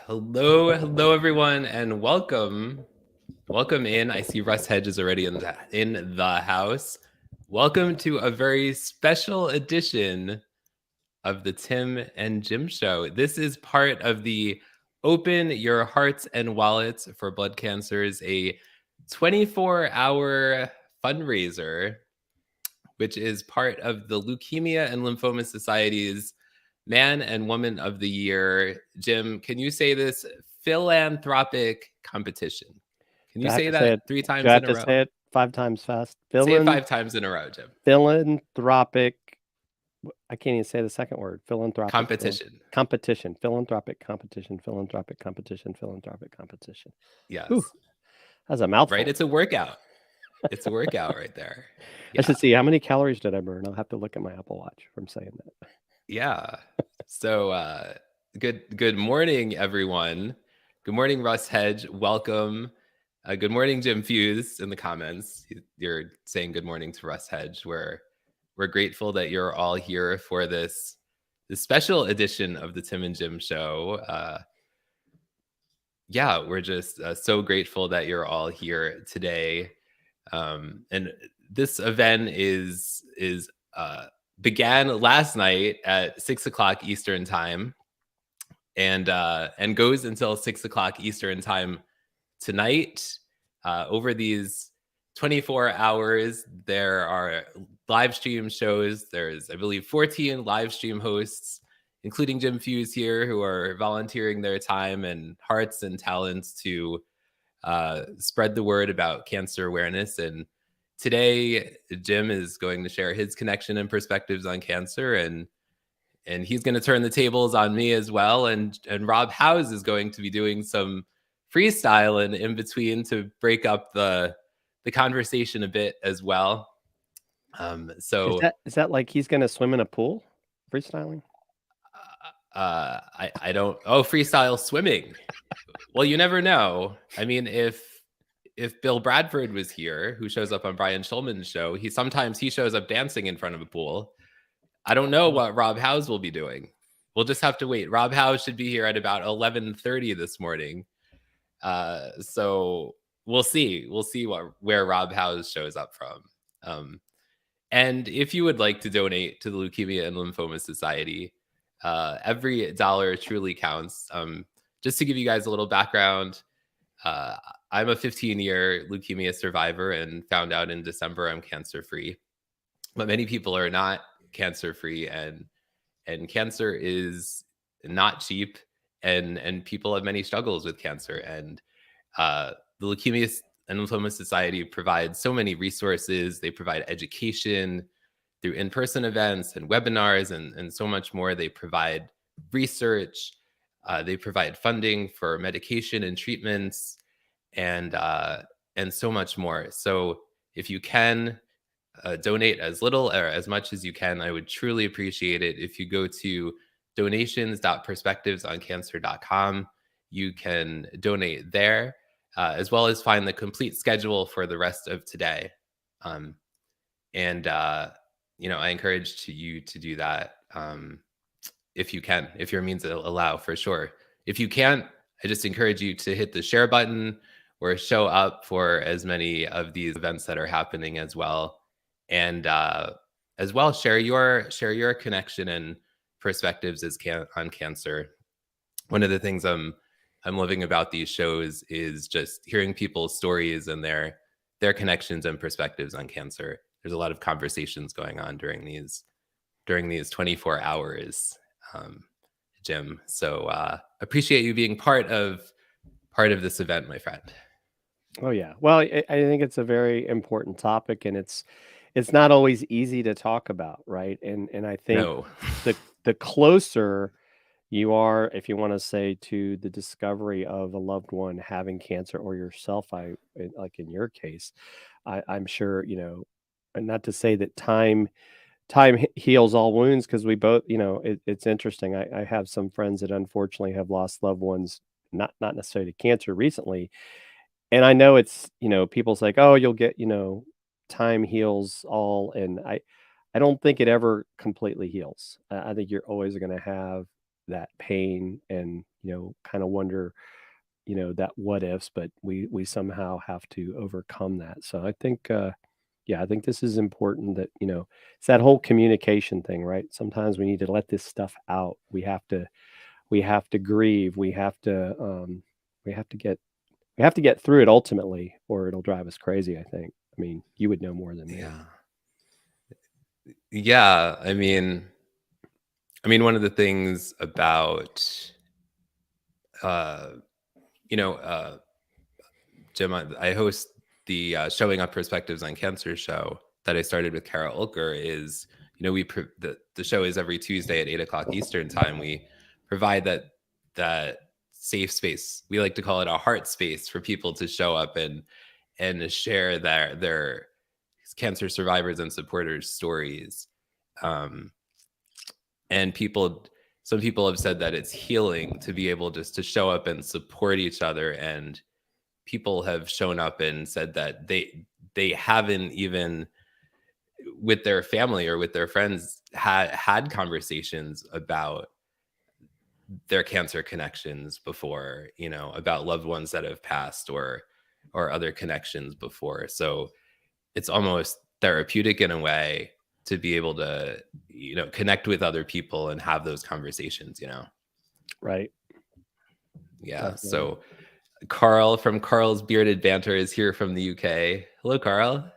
Hello, everyone, and welcome in. I see Russ Hedge is already in the house. Welcome to a very special edition of the Tim and Jim Show. This is part of the Open Your Hearts and Wallets for Blood Cancers, a 24-hour fundraiser, which is part of the Leukemia and Lymphoma Society's Man and Woman of the Year. Jim, can you say this? Philanthropic competition. Can you say that 3 times in a row? Do I have to say it 5 times fast? Say it 5 times in a row, Jim. Philanthropic. I can't even say the second word. Philanthropic competition. Philanthropic competition. Philanthropic competition. Philanthropic competition. Yes. Ooh, that's a mouthful. Right? It's a workout. It's a workout right there. Yeah. I should see how many calories did I burn. I'll have to look at my Apple Watch from saying that. Yeah. So good morning, everyone. Good morning, Russ Hedge. Welcome. Good morning, Jim Fuhs in the comments. You're saying good morning to Russ Hedge. We're grateful that you're all here for this special edition of the Tim and Jim Show. We're just so grateful that you're all here today. And this event began last night at 6:00 Eastern time, and goes until 6:00 Eastern time tonight. Over these 24 hours, there are live stream shows. There's, I believe, 14 live stream hosts, including Jim Fuhs here, who are volunteering their time and hearts and talents to spread the word about cancer awareness. And today, Jim is going to share his connection and perspectives on cancer, and he's going to turn the tables on me as well. And Rob Howze is going to be doing some freestylin in between to break up the conversation a bit as well. So is that like he's going to swim in a pool freestyling? I don't. Oh, freestyle swimming. Well, you never know. I mean, if Bill Bradford was here, who shows up on Brian Schulman's show, he sometimes shows up dancing in front of a pool. I don't know what Rob Howze will be doing. We'll just have to wait. Rob Howze should be here at about 11:30 this morning. So we'll see. We'll see where Rob Howze shows up from. And if you would like to donate to the Leukemia and Lymphoma Society, every dollar truly counts. Just to give you guys a little background, I'm a 15-year leukemia survivor and found out in December I'm cancer-free. But many people are not cancer-free, and cancer is not cheap, and people have many struggles with cancer. And the Leukemia and Lymphoma Society provides so many resources. They provide education through in-person events and webinars and so much more. They provide research. They provide funding for medication and treatments, and so much more. So if you can donate as little or as much as you can, I would truly appreciate it. If you go to donations.perspectivesoncancer.com, you can donate there, as well as find the complete schedule for the rest of today. I encourage you to do that if you can, if your means allow, for sure. If you can't, I just encourage you to hit the share button or show up for as many of these events that are happening as well. And as well, share your connection and perspectives on cancer. One of the things I'm loving about these shows is just hearing people's stories and their connections and perspectives on cancer. There's a lot of conversations going on during these 24 hours, Jim. So appreciate you being part of this event, my friend. Oh yeah. Well, I think it's a very important topic, and it's not always easy to talk about, right? And I think the closer you are, if you want to say, to the discovery of a loved one having cancer or yourself, like in your case, I'm sure, and not to say that time heals all wounds, because we both, it's interesting. I have some friends that unfortunately have lost loved ones, not necessarily to cancer recently. And I know it's, people say, oh, you'll get, time heals all. And I don't think it ever completely heals. I think you're always going to have that pain and, kind of wonder, that what ifs, but we somehow have to overcome that. So I think, yeah, I think this is important that, it's that whole communication thing, right? Sometimes we need to let this stuff out. We have to grieve. We have to get through it ultimately, or it'll drive us crazy, I think. I mean, you would know more than me. Yeah. I mean, one of the things about, Jim, I host the Showing Up Perspectives on Cancer show that I started with Kara Ulker. Is, the show is every Tuesday at 8:00 Eastern time. We provide that safe space. We like to call it a heart space for people to show up and share their cancer survivors and supporters stories. And some people have said that it's healing to be able just to show up and support each other. And people have shown up and said that they haven't even with their family or with their friends had conversations about their cancer connections before, about loved ones that have passed or other connections before. So it's almost therapeutic in a way to be able to, connect with other people and have those conversations, Right. Yeah. Definitely. So Carl from Carl's Bearded Banter is here from the UK. Hello, Carl.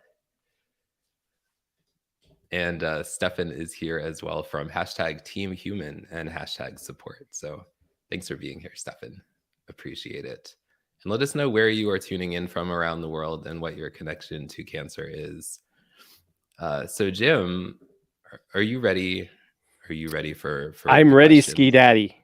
And Stefan is here as well from #TeamHuman and #support. So thanks for being here, Stefan. Appreciate it. And let us know where you are tuning in from around the world and what your connection to cancer is. So Jim, are you ready? Are you ready for I'm the ready, questions? Ski Daddy.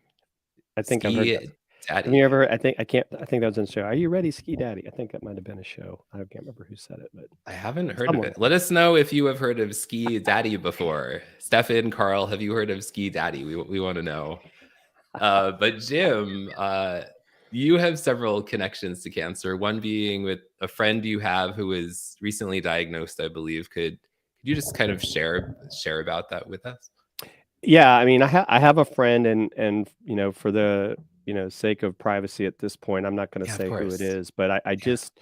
I think I've heard that. Daddy. Have you ever? I think that was in the show. Are you ready, Ski Daddy? I think that might have been a show. I can't remember who said it, but I haven't heard of it. Let us know if you have heard of Ski Daddy before. Stefan, Carl, have you heard of Ski Daddy? We want to know. But Jim, you have several connections to cancer. One being with a friend you have who was recently diagnosed, I believe. Could you just kind of share about that with us? Yeah, I mean, I have a friend, and for the sake of privacy at this point, I'm not going to say who it is, but I just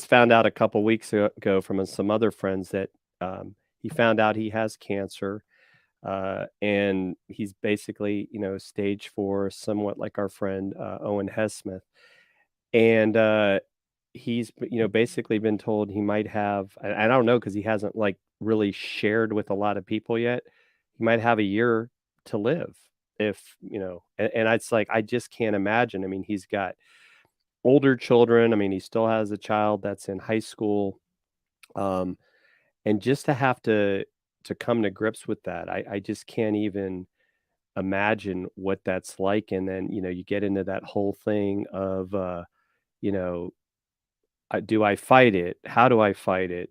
found out a couple weeks ago from some other friends that he found out he has cancer, and he's basically stage 4, somewhat like our friend Owen Hesmith, and he's basically been told he might have, and I don't know because he hasn't like really shared with a lot of people yet. He might have a year to live if, and it's like, I just can't imagine. I mean, he's got older children. I mean, he still has a child that's in high school. And just to have to come to grips with that, I just can't even imagine what that's like. And then, you get into that whole thing of, you know, do I fight it? How do I fight it?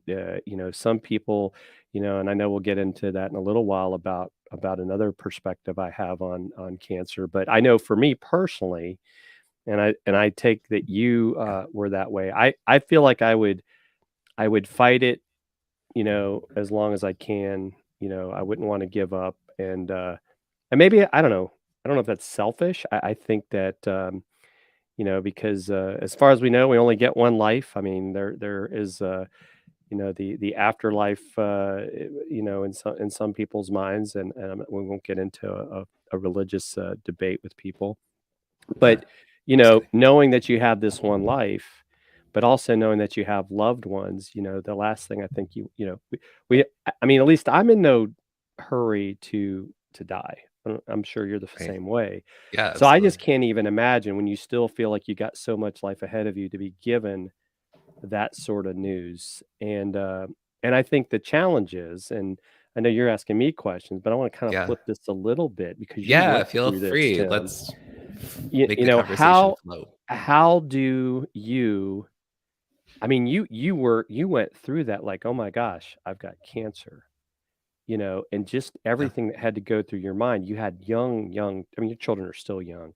Some people, and I know we'll get into that in a little while about another perspective I have on cancer. But I know for me personally, and I take that you were that way. I feel like I would fight it, as long as I can. I wouldn't want to give up, and maybe I don't know. I don't know if that's selfish. I think that. Because as far as we know, we only get one life. I mean, there is the afterlife, in some people's minds, and we won't get into a religious debate with people. But knowing that you have this one life, but also knowing that you have loved ones, the last thing I think I mean, at least I'm in no hurry to die. I'm sure you're the same way. Yeah. So I just can't even imagine when you still feel like you got so much life ahead of you to be given that sort of news. And I think the challenge is, and I know you're asking me questions, but I want to kind of flip this a little bit because you went feel through this, free. Tim. Let's make the conversation flow. How do you? I mean, you went through that like, oh my gosh, I've got cancer. And just everything that had to go through your mind. You had young, I mean, your children are still young,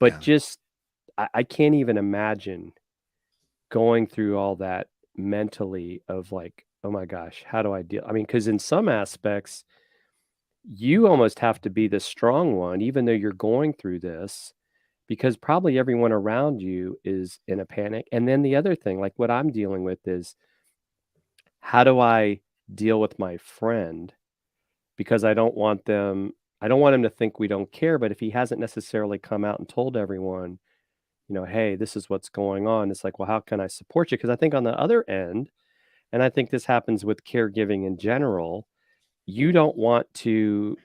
but just, I can't even imagine going through all that mentally of like, oh my gosh, how do I deal? I mean, because in some aspects, you almost have to be the strong one, even though you're going through this, because probably everyone around you is in a panic. And then the other thing, like what I'm dealing with is, how do I deal with my friend? Because I don't want him to think we don't care, but if he hasn't necessarily come out and told everyone, "Hey, this is what's going on," it's like, "Well, how can I support you?" Because I think on the other end, and I think this happens with caregiving in general, you don't want to,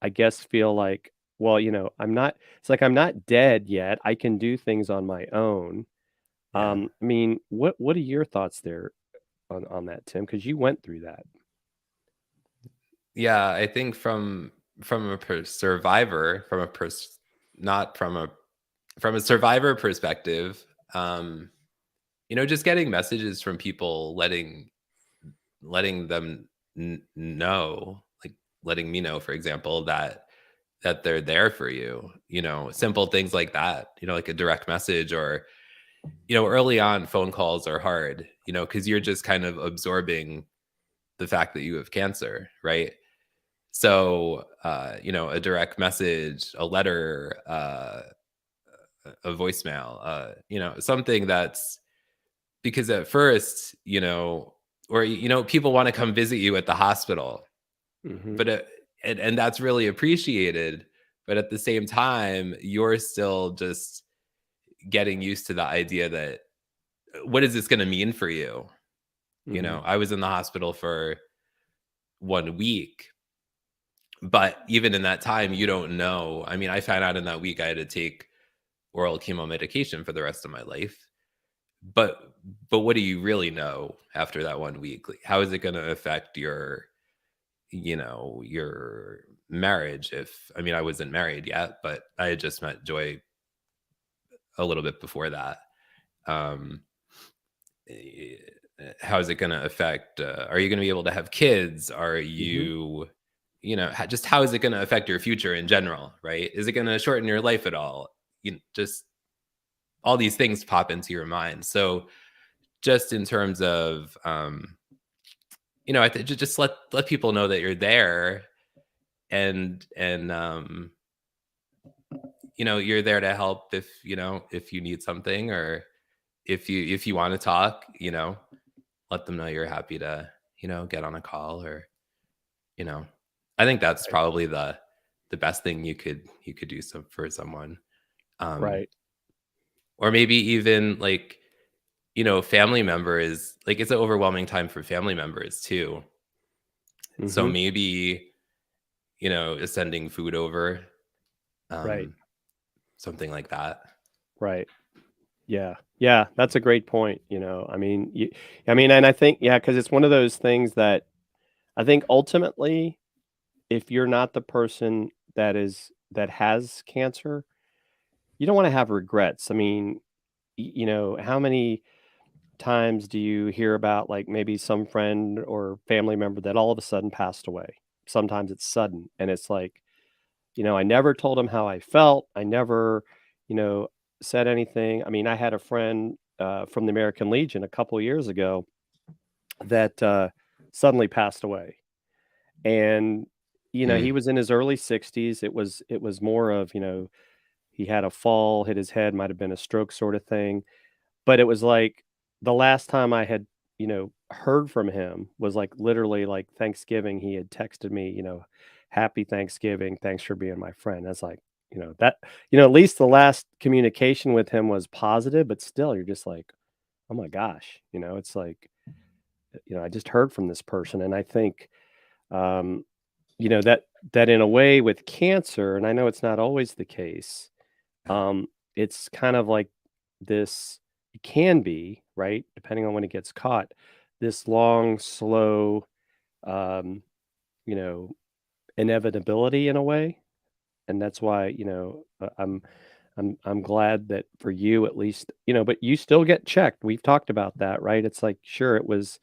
I guess, feel like, well, I'm not dead yet. I can do things on my own. Yeah. I mean, what are your thoughts there on that, Tim? Because you went through that. Yeah, I think from a survivor, not from a survivor perspective, just getting messages from people, letting them know, like letting me know, for example, that they're there for you. Simple things like that. Like a direct message, or early on, phone calls are hard. Because you're just kind of absorbing the fact that you have cancer, right? So, a direct message, a letter, a voicemail, something that's, because at first, or, people want to come visit you at the hospital, Hmm. but, and that's really appreciated. But at the same time, you're still just getting used to the idea that, what is this going to mean for you? Hmm. I was in the hospital for 1 week. But even in that time, you don't know. I mean, I found out in that week I had to take oral chemo medication for the rest of my life. But what do you really know after that 1 week? Like, how is it going to affect your marriage? I mean, I wasn't married yet, but I had just met Joy a little bit before that. Um, eh, how is it going to affect? Are you going to be able to have kids? Are Hmm. you, just how is it going to affect your future in general? Right? Is it going to shorten your life at all? Just all these things pop into your mind. So just in terms of, I think just let people know that you're there, and you're there to help if you need something, or if you want to talk, let them know you're happy to, get on a call, or, you know, I think that's Right. probably the best thing you could do for someone. Um, Right. or maybe even, like, family members, like, it's an overwhelming time for family members too. So Hmm. maybe, sending food over, Right. um, something like that. Right. Yeah. Yeah. That's a great point. And I think, yeah, because it's one of those things that I think ultimately, if you're not the person that has cancer, you don't want to have regrets. I mean, how many times do you hear about, like, maybe some friend or family member that all of a sudden passed away? Sometimes it's sudden, and it's like, I never told him how I felt. I never, you know, said anything. I mean, I had a friend from the American Legion a couple years ago that suddenly passed away, and he Mm, was in his early 60s. It was more of, he had a fall, hit his head, might have been a stroke sort of thing. But it was like the last time I had, heard from him was, like, literally, like, Thanksgiving. He had texted me, "Happy Thanksgiving. Thanks for being my friend." That's like, at least the last communication with him was positive, but still you're just like, "Oh my gosh," it's like, I just heard from this person. And I think, um, that in a way with cancer, and I know it's not always the case, um, it's kind of like this, it can be, right, depending on when it gets caught, this long, slow, um, you know, inevitability in a way. And that's why, I'm glad that for you at least, but you still get checked. We've talked about that, right? It's like, sure, it was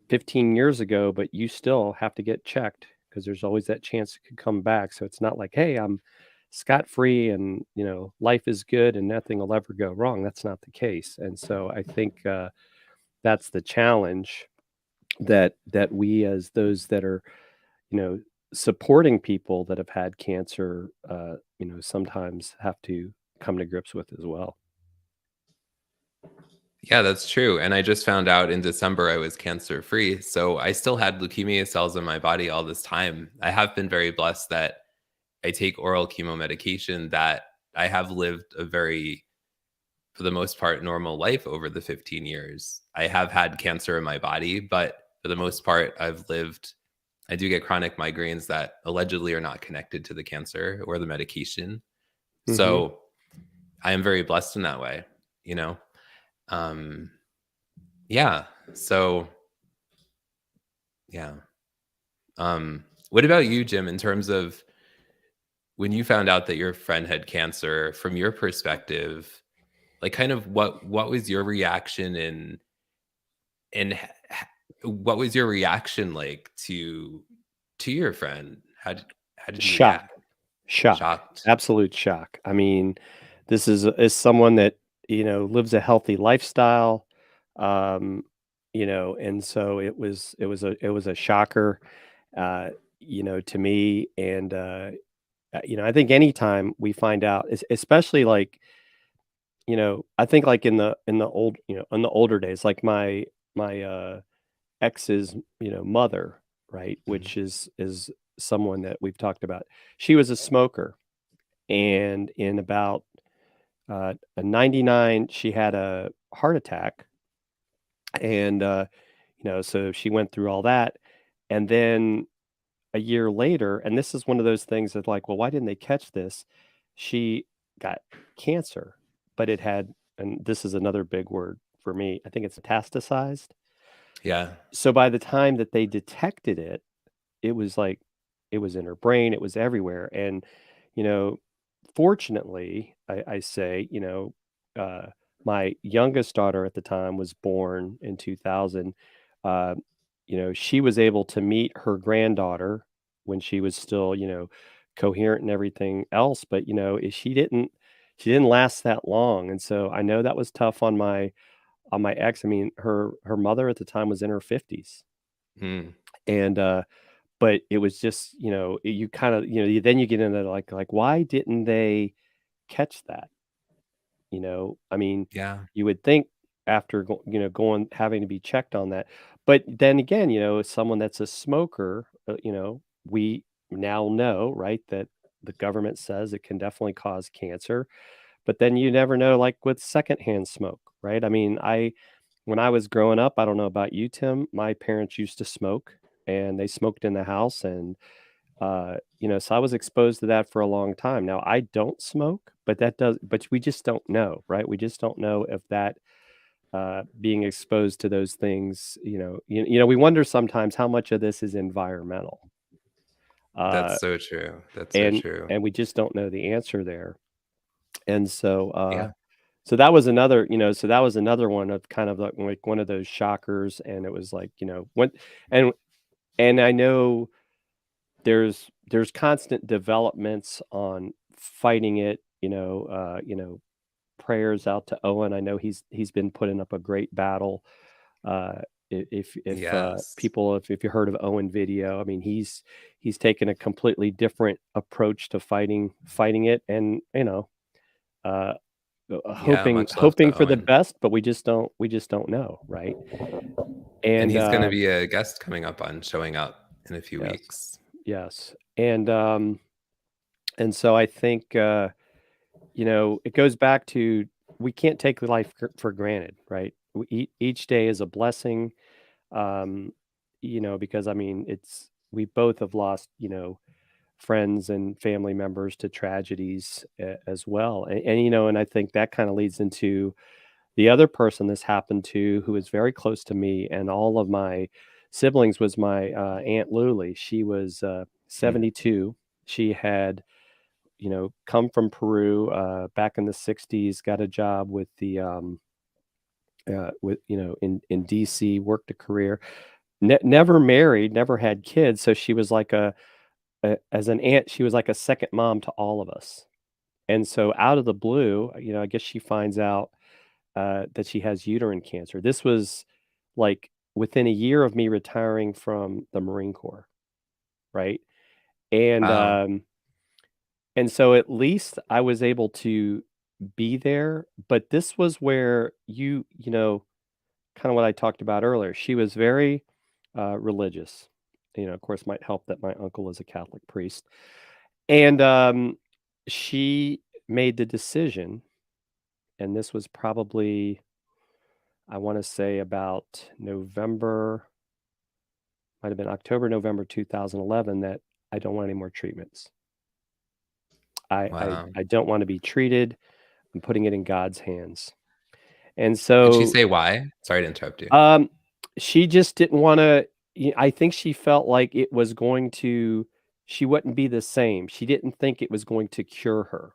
15 years ago, but you still have to get checked because there's always that chance it could come back. So it's not like, hey, I'm scot free and, life is good and nothing will ever go wrong. That's not the case. And so I think that's the challenge that we, as those that are, supporting people that have had cancer, sometimes have to come to grips with as well. Yeah, that's true. And I just found out in December I was cancer free. So I still had leukemia cells in my body all this time. I have been very blessed that I take oral chemo medication, that I have lived a very, for the most part, normal life over the 15 years. I have had cancer in my body, but for the most part, I do get chronic migraines that allegedly are not connected to the cancer or the medication. Mm-hmm. So I am very blessed in that way, you know? Um, yeah. So, yeah. What about you, Jim, in terms of when you found out that your friend had cancer, from your perspective, like kind of what was your reaction, and what was your reaction like to your friend? How did you Shock, react? shock, Shocked? absolute shock. I mean, this is someone that, lives a healthy lifestyle, um, and so it was a shocker, uh, to me. And I think anytime we find out, especially like, I think like in the older days, like my ex's, mother, right, Mhm. which is someone that we've talked about. She was a smoker, and in about a 99, she had a heart attack, and so she went through all that, and then a year later, and this is one of those things that like, well, why didn't they catch this? She got cancer, but it had, and this is another big word for me, I think it's metastasized. Yeah. So by the time that they detected it, it was like it was in her brain, it was everywhere. And, you know, fortunately, I say, uh, my youngest daughter at the time was born in 2000. Uh, she was able to meet her granddaughter when she was still, coherent and everything else. But, she didn't last that long. And so I know that was tough on my ex. I mean, her mother at the time was in her 50s. Mm. And but it was just, you kind of, then you get into like why didn't they catch that? I mean, Yeah. you would think after going having to be checked on that. But then again, as someone that's a smoker, we now know, right, that the government says it can definitely cause cancer. But then you never know, like with secondhand smoke, right? I mean, when I was growing up, I don't know about you, Tim, my parents used to smoke, and they smoked in the house. And so I was exposed to that for a long time. Now I don't smoke, but we just don't know, right? We just don't know if that being exposed to those things, we wonder sometimes how much of this is environmental. Uh, That's so true. That's so and true. and we just don't know the answer there. And so Yeah. so that was another, so that was another one of kind of like one of those shockers. And it was like, when and and I know there's constant developments on fighting it, prayers out to Owen. I know he's been putting up a great battle. If Yes. people, if you heard of Owen video, I mean, he's taken a completely different approach to fighting it. And uh Yeah, hoping much love hoping to for the Owen. best, but we just don't know, right? And And he's gonna be a guest coming up on Showing Up in a few yes, weeks. yes. And so I think it goes back to, we can't take life for granted, right? Each day is a blessing, um, because I mean, we both have lost, friends and family members to tragedies as well. And I think that kind of leads into the other person this happened to, who is very close to me and all of my siblings, was my Aunt Luli. She was Mm. 72. She had come from Peru back in the 60s, got a job with the with in DC, worked a career, never married, never had kids. So she was like as an aunt, she was like a second mom to all of us. And so out of the blue, I guess she finds out that she has uterine cancer. This was like within a year of me retiring from the Marine Corps, right? And Wow. and so at least I was able to be there, but this was where you know, kind of what I talked about earlier. She was very religious. You know, of course, might help that my uncle is a Catholic priest. And she made the decision, and this was probably, I want to say about November, might have been October, November 2011, that I don't want any more treatments. Wow. I don't want to be treated. I'm putting it in God's hands. And Did she so say why? Sorry to interrupt you. she just didn't want to. I think she felt like it was going to, she wouldn't be the same. She didn't think it was going to cure her.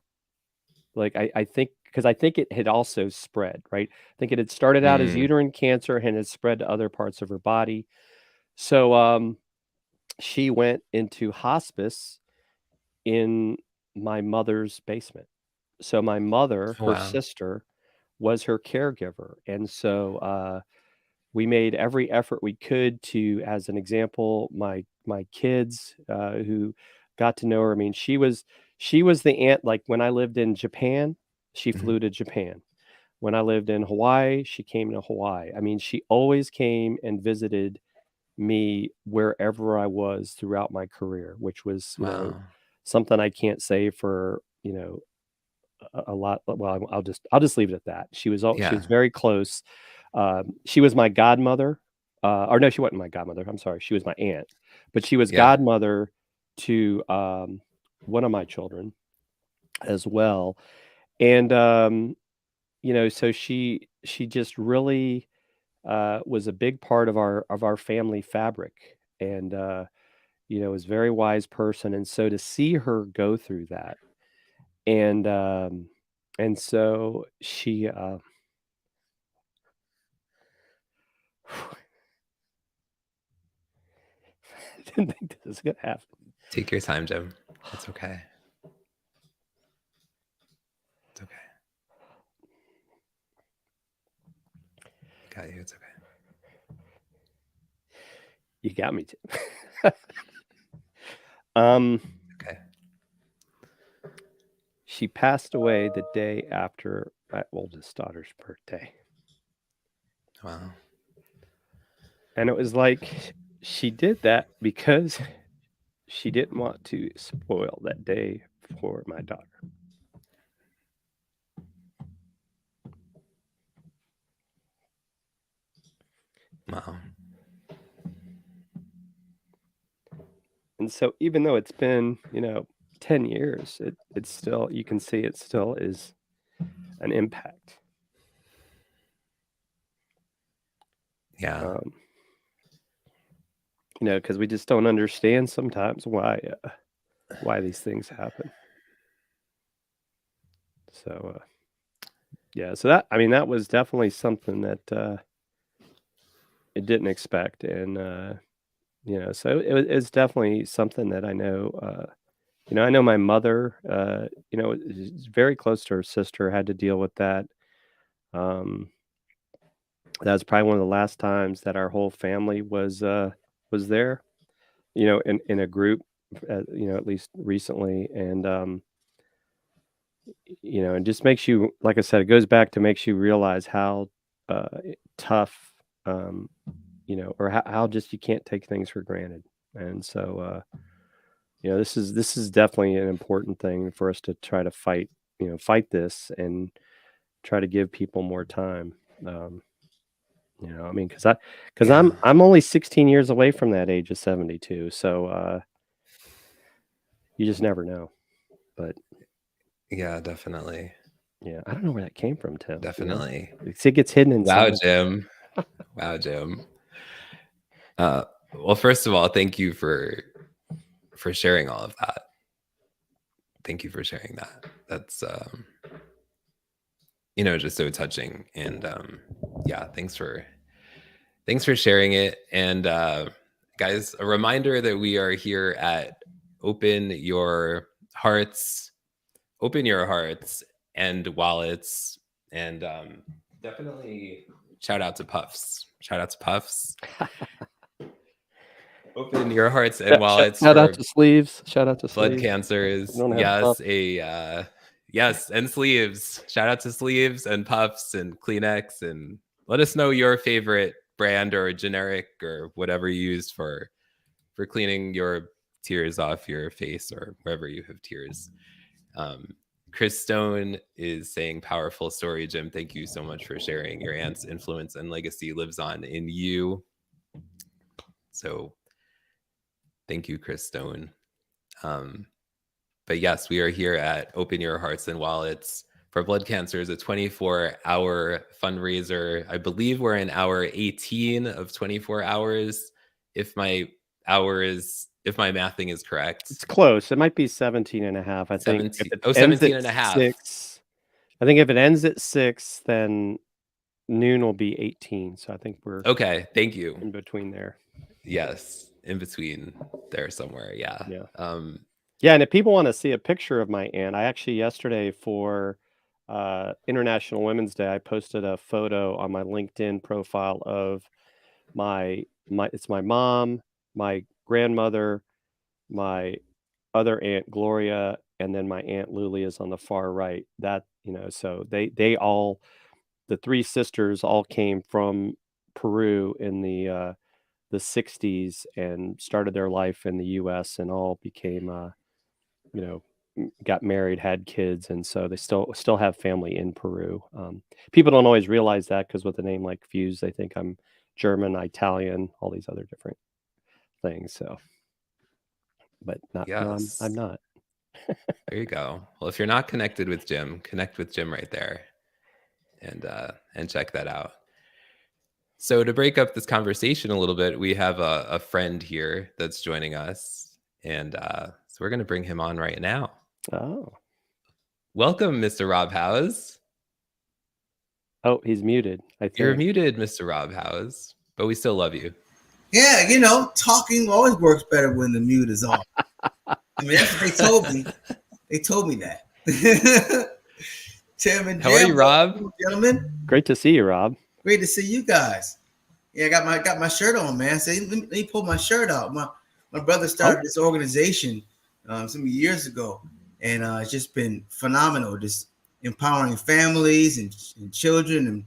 Like I think, because I think it had also spread, right? I think it had started out as Mm, uterine cancer and had spread to other parts of her body. So she went into hospice in my mother's basement. So my mother, her wow. sister, was her caregiver. And so we made every effort we could to, as an example, my kids who got to know her. I mean, she was the aunt. Like when I lived in Japan, she Mhm. flew to Japan. When I lived in Hawaii, she came to Hawaii. I mean, she always came and visited me wherever I was throughout my career, which was, you know, Wow. something I can't say for, you know, a lot. Well, I'll just leave it at that. She was Yeah. very close. She was my godmother, or no, she wasn't my godmother. I'm sorry, she was my aunt, but she was Yeah. godmother to one of my children as well. And you know, so she just really was a big part of our family fabric, and you know, was a very wise person. And so to see her go through that, and so she I didn't think this was gonna happen. Take your time, Jim. It's okay. It's okay. I got you. It's okay. You got me too. um Okay. She passed away the day after my oldest daughter's birthday. Wow. And it was like she did that because she didn't want to spoil that day for my daughter. Wow. And so even though it's been, you know, 10 years, it's still, you can see it still is an impact. Yeah. You know, because we just don't understand sometimes why these things happen. So yeah, so that, I mean, that was definitely something that it didn't expect. And you know, so it's definitely something that I know. You know, I know my mother, you know, is very close to her sister, had to deal with that. Um, that was probably one of the last times that our whole family was there, you know, in a group, you know, at least recently. And you know, it just makes you, like I said, it goes back to makes you realize how tough, um, you know, or how just you can't take things for granted. And so you know, this is definitely an important thing for us to try to fight, you know, fight this and try to give people more time. Um, you know, I mean, because Yeah. I'm only 16 years away from that age of 72, so you just never know. But Yeah, definitely. yeah, I don't know where that came from, Tim. You know, Definitely. it gets hidden Wow, inside. Jim. Wow, Jim. Uh, well, first of all, thank you for sharing all of that. Thank you for sharing that. That's you know, just so touching. And yeah, thanks for sharing it. And guys, a reminder that we are here at Open Your Hearts, Open Your Hearts and Wallets. And definitely shout out to Puffs. Shout out to Puffs. Open your hearts and wallets. Shout out to sleeves. Shout out to blood sleeves. cancers. Yes, and sleeves. Shout out to sleeves and puffs and Kleenex, and let us know your favorite brand or generic or whatever you use for cleaning your tears off your face or wherever you have tears. Chris Stone is saying, powerful story, Jim. Thank you so much for sharing. Your aunt's influence and legacy lives on in you. So thank you, Chris Stone. But yes, we are here at Open Your Hearts and Wallets for Blood Cancers, a 24-hour fundraiser. I believe we're in hour 18 of 24 hours. If my mathing is correct. It's close. It might be 17 and a half. I think. 17 and a half. 6, I think if it ends at 6, then noon will be 18. So I think we're okay. Thank you. In between there. Yes, in between there somewhere. Yeah. Yeah, and if people want to see a picture of my aunt, I actually yesterday for International Women's Day, I posted a photo on my LinkedIn profile of it's my mom, my grandmother, my other aunt Gloria, and then my aunt Luli is on the far right. That, so they all, the 3 sisters all came from Peru in the 60s and started their life in the US and all became got married, had kids, and so they still have family in Peru. People don't always realize that because with a name like Fuhs, they think I'm German, Italian, all these other different things. So, but not. Yes. No, I'm not. There you go. Well, if you're not connected with Jim, connect with Jim right there, and check that out. So to break up this conversation a little bit, we have a friend here that's joining us, and so we're going to bring him on right now. Oh, welcome, Mr. Rob Howze. Oh, he's muted. I think you're muted, Mr. Rob Howze, but we still love you. Yeah, talking always works better when the mute is on. I mean, that's what they told me. They told me that. Tim and Jim, how are you, Rob? Gentlemen, great to see you, Rob. Great to see you guys. Yeah, I got my shirt on, man. So let me pull my shirt out. My brother started this organization some years ago, and it's just been phenomenal. Just empowering families and children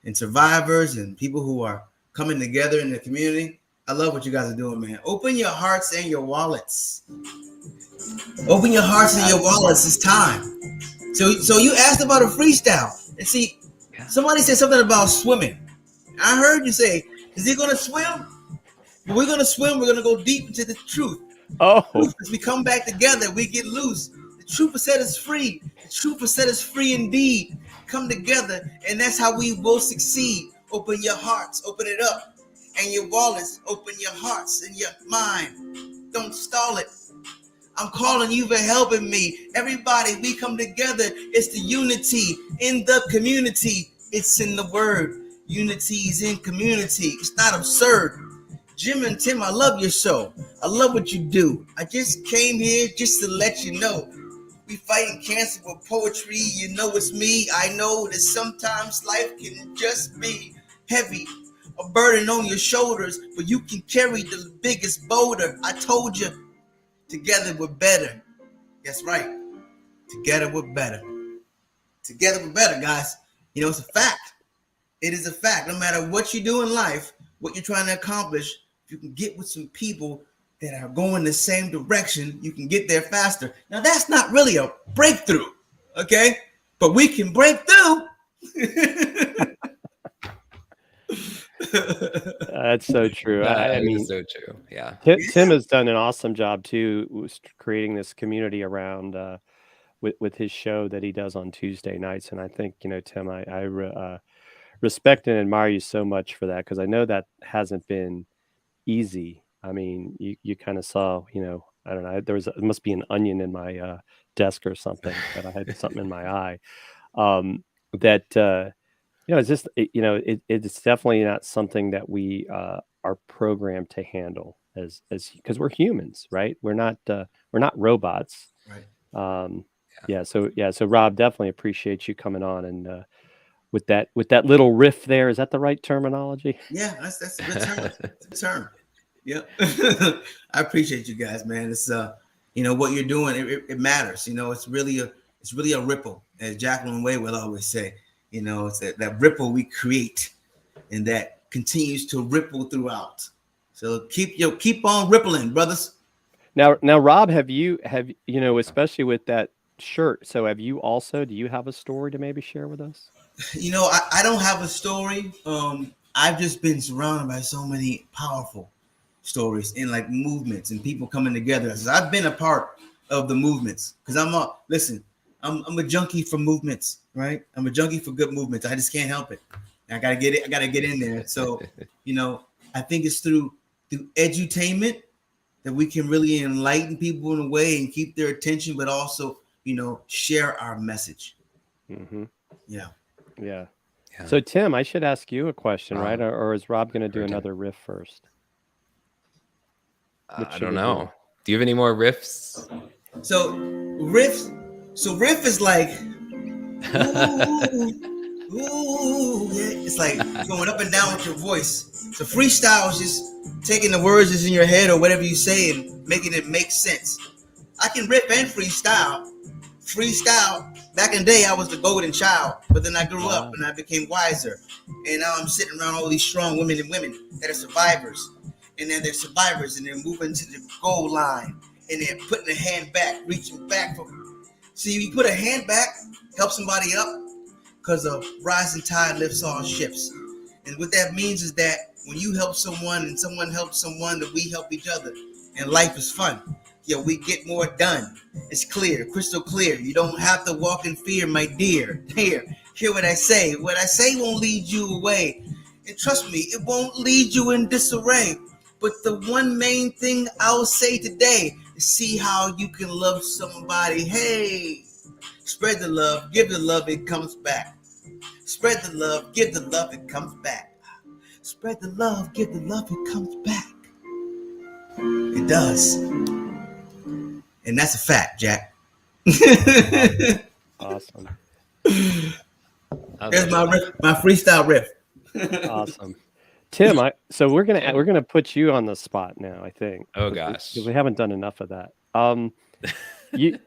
and survivors and people who are coming together in the community. I love what you guys are doing, man. Open your hearts and your wallets. Open your hearts and your wallets. It's time. So you asked about a freestyle, and see, somebody said something about swimming. I heard you say, "Is he gonna swim?" We're gonna swim. We're gonna go deep into the truth. Oh, as we come back together, we get loose. The truth will set us free. The truth will set us free indeed. Come together, and that's how we will succeed. Open your hearts, open it up, and your wallets. Open your hearts and your mind. Don't stall it. I'm calling you for helping me. Everybody, we come together. It's the unity in the community. It's in the word. Unity is in community. It's not absurd. Jim and Tim, I love your show. I love what you do. I just came here just to let you know. We fighting cancer with poetry. You know it's me. I know that sometimes life can just be heavy. A burden on your shoulders, but you can carry the biggest boulder. I told you, together we're better. That's right. Together we're better. Together we're better, guys. It's a fact. It is a fact. No matter what you do in life, what you're trying to accomplish, if you can get with some people that are going the same direction, you can get there faster. Now, that's not really a breakthrough, okay? But we can break through. That's so true. I mean, so true. Yeah. Tim has done an awesome job too, creating this community around with his show that he does on Tuesday nights. And I think, Tim, I respect and admire you so much for that, because I know that hasn't been easy. I mean, you kind of saw, I don't know, there must be an onion in my desk or something, that I had something in my eye. It's just, it's definitely not something that we are programmed to handle as because we're humans, right? We're not robots. Right. So Rob, definitely appreciate you coming on and with that little riff there. Is that the right terminology? Yeah, that's a good term. It's a good term. Yep. I appreciate you guys, man. It's what you're doing, it matters. It's really a ripple, as Jacqueline Way will always say. It's that ripple we create, and that continues to ripple throughout. So keep on rippling, brothers. Now, Rob, have you especially with that shirt? So do you have a story to maybe share with us? I don't have a story. I've just been surrounded by so many powerful stories and like movements and people coming together. So I've been a part of the movements because I'm a junkie for movements, right? I'm a junkie for good movements. I just can't help it. I gotta get it. I gotta get in there. So, I think it's through edutainment that we can really enlighten people in a way and keep their attention, but also, share our message. Mm-hmm. Yeah. So Tim, I should ask you a question, right? Or is Rob going to do another riff first? I don't know. Do you have any more riffs? So riff is like, ooh, yeah. It's like going up and down with your voice. So freestyle is just taking the words that's in your head or whatever you say and making it make sense. I can rip and freestyle. Back in the day, I was the golden child, but then I grew up and I became wiser. And now I'm sitting around all these strong women that are survivors. And then they're survivors and they're moving to the goal line and they're putting a hand back, reaching back. See, you put a hand back, help somebody up, because a rising tide lifts all ships. And what that means is that when you help someone and someone helps someone, that we help each other. And life is fun. We get more done. It's clear, crystal clear. You don't have to walk in fear, my dear. Hear what I say. What I say won't lead you away. And trust me, it won't lead you in disarray. But the one main thing I'll say today is see how you can love somebody. Hey, spread the love, give the love, it comes back. Spread the love, give the love, it comes back. Spread the love, give the love, it comes back. It does. And that's a fact, Jack. Awesome. There's my freestyle riff. Awesome. Tim, so we're gonna put you on the spot now, I think. Oh gosh. Because we haven't done enough of that. You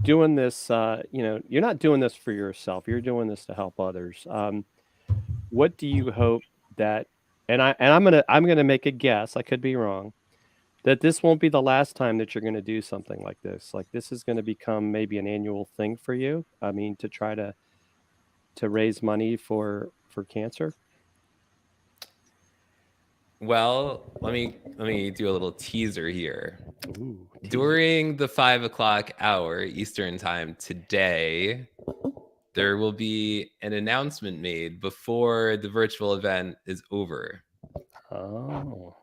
doing this, you're not doing this for yourself. You're doing this to help others. What do you hope that, and I'm gonna make a guess, I could be wrong, that this won't be the last time that you're going to do something like this. Like this is going to become maybe an annual thing for you. I mean, to try to raise money for cancer. Well, let me do a little teaser here. Ooh, during the 5 o'clock hour Eastern time today, there will be an announcement made before the virtual event is over. Oh.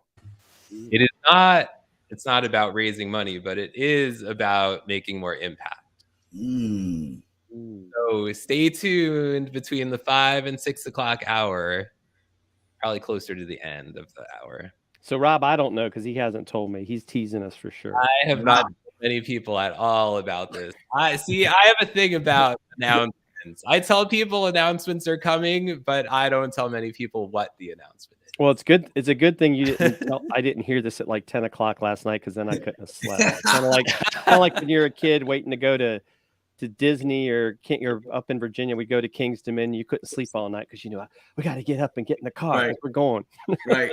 It's not about raising money, but it is about making more impact. So stay tuned between the 5 and 6 o'clock hour, probably closer to the end of the hour. So Rob, I don't know because he hasn't told me. He's teasing us for sure. I have not told many people at all about this. I have a thing about announcements. I tell people announcements are coming, but I don't tell many people what the announcement is. Well, it's good. It's a good thing you didn't. I didn't hear this at like 10 o'clock last night because then I couldn't have slept. Kind of like when you're a kid waiting to go to Disney or you're up in Virginia. We go to King's Dominion. You couldn't sleep all night because we got to get up and get in the car. Right. We're going. Right.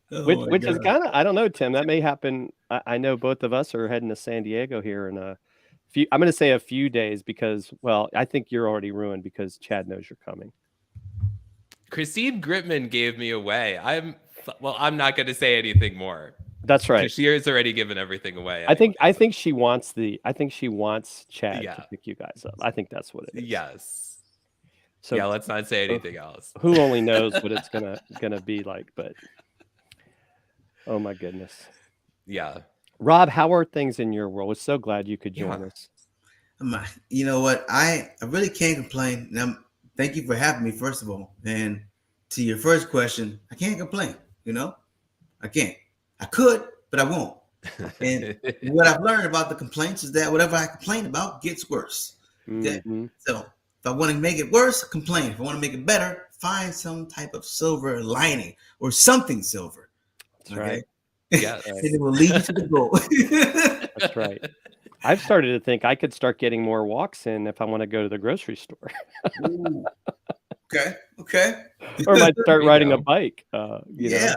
Which is kind of, I don't know, Tim. That may happen. I know both of us are heading to San Diego here in a few. I'm going to say a few days because, well, I think you're already ruined because Chad knows you're coming. Christine Gritman gave me away. I'm not going to say anything more. That's right. She has already given everything away. Anyway. I think she wants Chad to pick you guys up. I think that's what it is. Yes. So yeah, let's not say anything else. Who only knows what it's gonna be like, but oh my goodness. Yeah. Rob, how are things in your world? We're so glad you could join us. You know what? I really can't complain. Now, thank you for having me, first of all. And to your first question, I can't complain. I can't. I could, but I won't. And what I've learned about the complaints is that whatever I complain about gets worse. Mm-hmm. So if I want to make it worse, complain. If I want to make it better, find some type of silver lining or something silver. That's right. Yeah. And it will lead you to the goal. That's right. I've started to think I could start getting more walks in if I want to go to the grocery store. Ooh. Okay. Or I might start riding a go. bike. Yeah.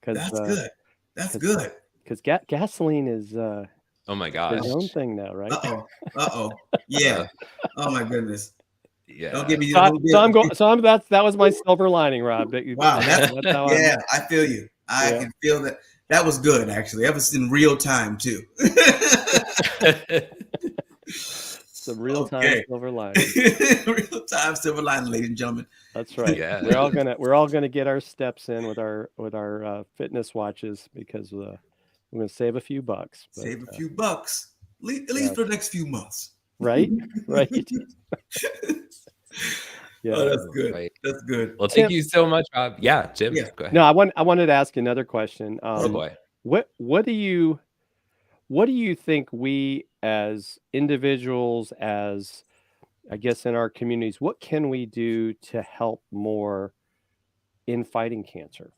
That's good. That's good. Because gasoline is Oh my gosh. its own thing now, right? Uh-oh. Yeah. Oh my goodness. Yeah. Don't give me that was my silver lining, Rob. Wow, that's how I feel you. I can feel that. That was good, actually. That was in real time too. The real time silver lining. Real time silver lining, ladies and gentlemen. That's right. Yeah. We're all gonna get our steps in with our fitness watches because we're gonna save a few bucks. Save a few bucks, at least for the next few months. Right. Right. Yeah. Oh, that's good. Right. That's good. Well, thank you so much, Rob. Yeah, Jim. Yeah. Go ahead. No, I wanted to ask another question. Oh boy. What do you think we as individuals, as I guess in our communities, what can we do to help more in fighting cancer?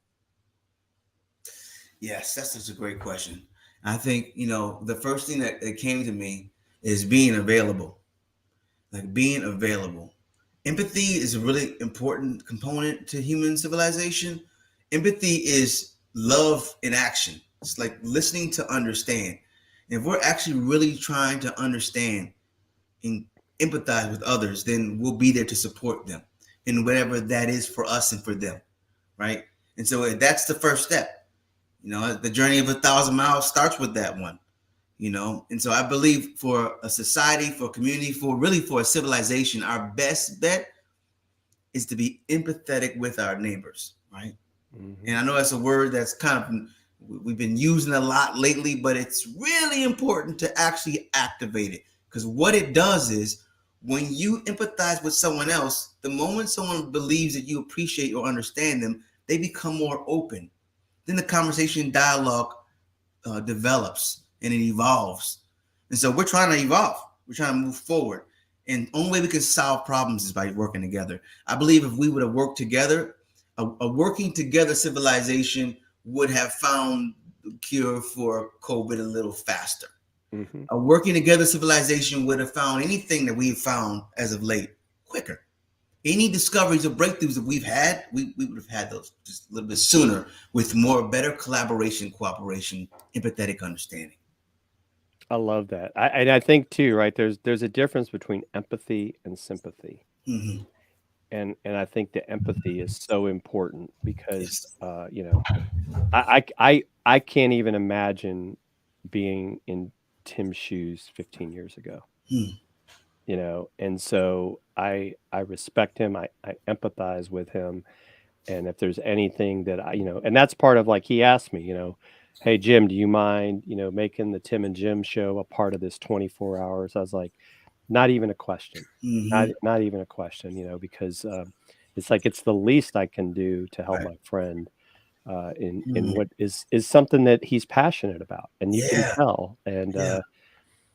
Yes, that's such a great question. I think, the first thing that came to me is being available. Like being available. Empathy is a really important component to human civilization. Empathy is love in action. It's like listening to understand. And if we're actually really trying to understand and empathize with others, then we'll be there to support them in whatever that is for us and for them, right? And so that's the first step. The journey of 1,000 miles starts with that one, And so I believe for a society, for a community, for a civilization, our best bet is to be empathetic with our neighbors, right? Mm-hmm. And I know that's a word that's we've been using a lot lately, but it's really important to actually activate it, because what it does is when you empathize with someone else, the moment someone believes that you appreciate or understand them, they become more open. Then the conversation dialogue develops and it evolves. And so we're trying to evolve. We're trying to move forward. And the only way we can solve problems is by working together. I believe if we would have worked together, a working together civilization would have found the cure for COVID a little faster. Mm-hmm. A working together civilization would have found anything that we've found as of late quicker. Any discoveries or breakthroughs that we've had, we would have had those just a little bit sooner with better collaboration, cooperation, empathetic understanding. I love that. I think too, right? There's a difference between empathy and sympathy. Mm-hmm. And I think the empathy is so important because, I can't even imagine being in Tim's shoes 15 years ago, and so I respect him. I empathize with him. And if there's anything that and that's part of, like, he asked me, hey, Jim, do you mind, making the Tim and Jim show a part of this 24 hours? I was like, not even a question, mm-hmm. not even a question, because it's like, it's the least I can do to help my friend in what is something that he's passionate about, and you can tell. And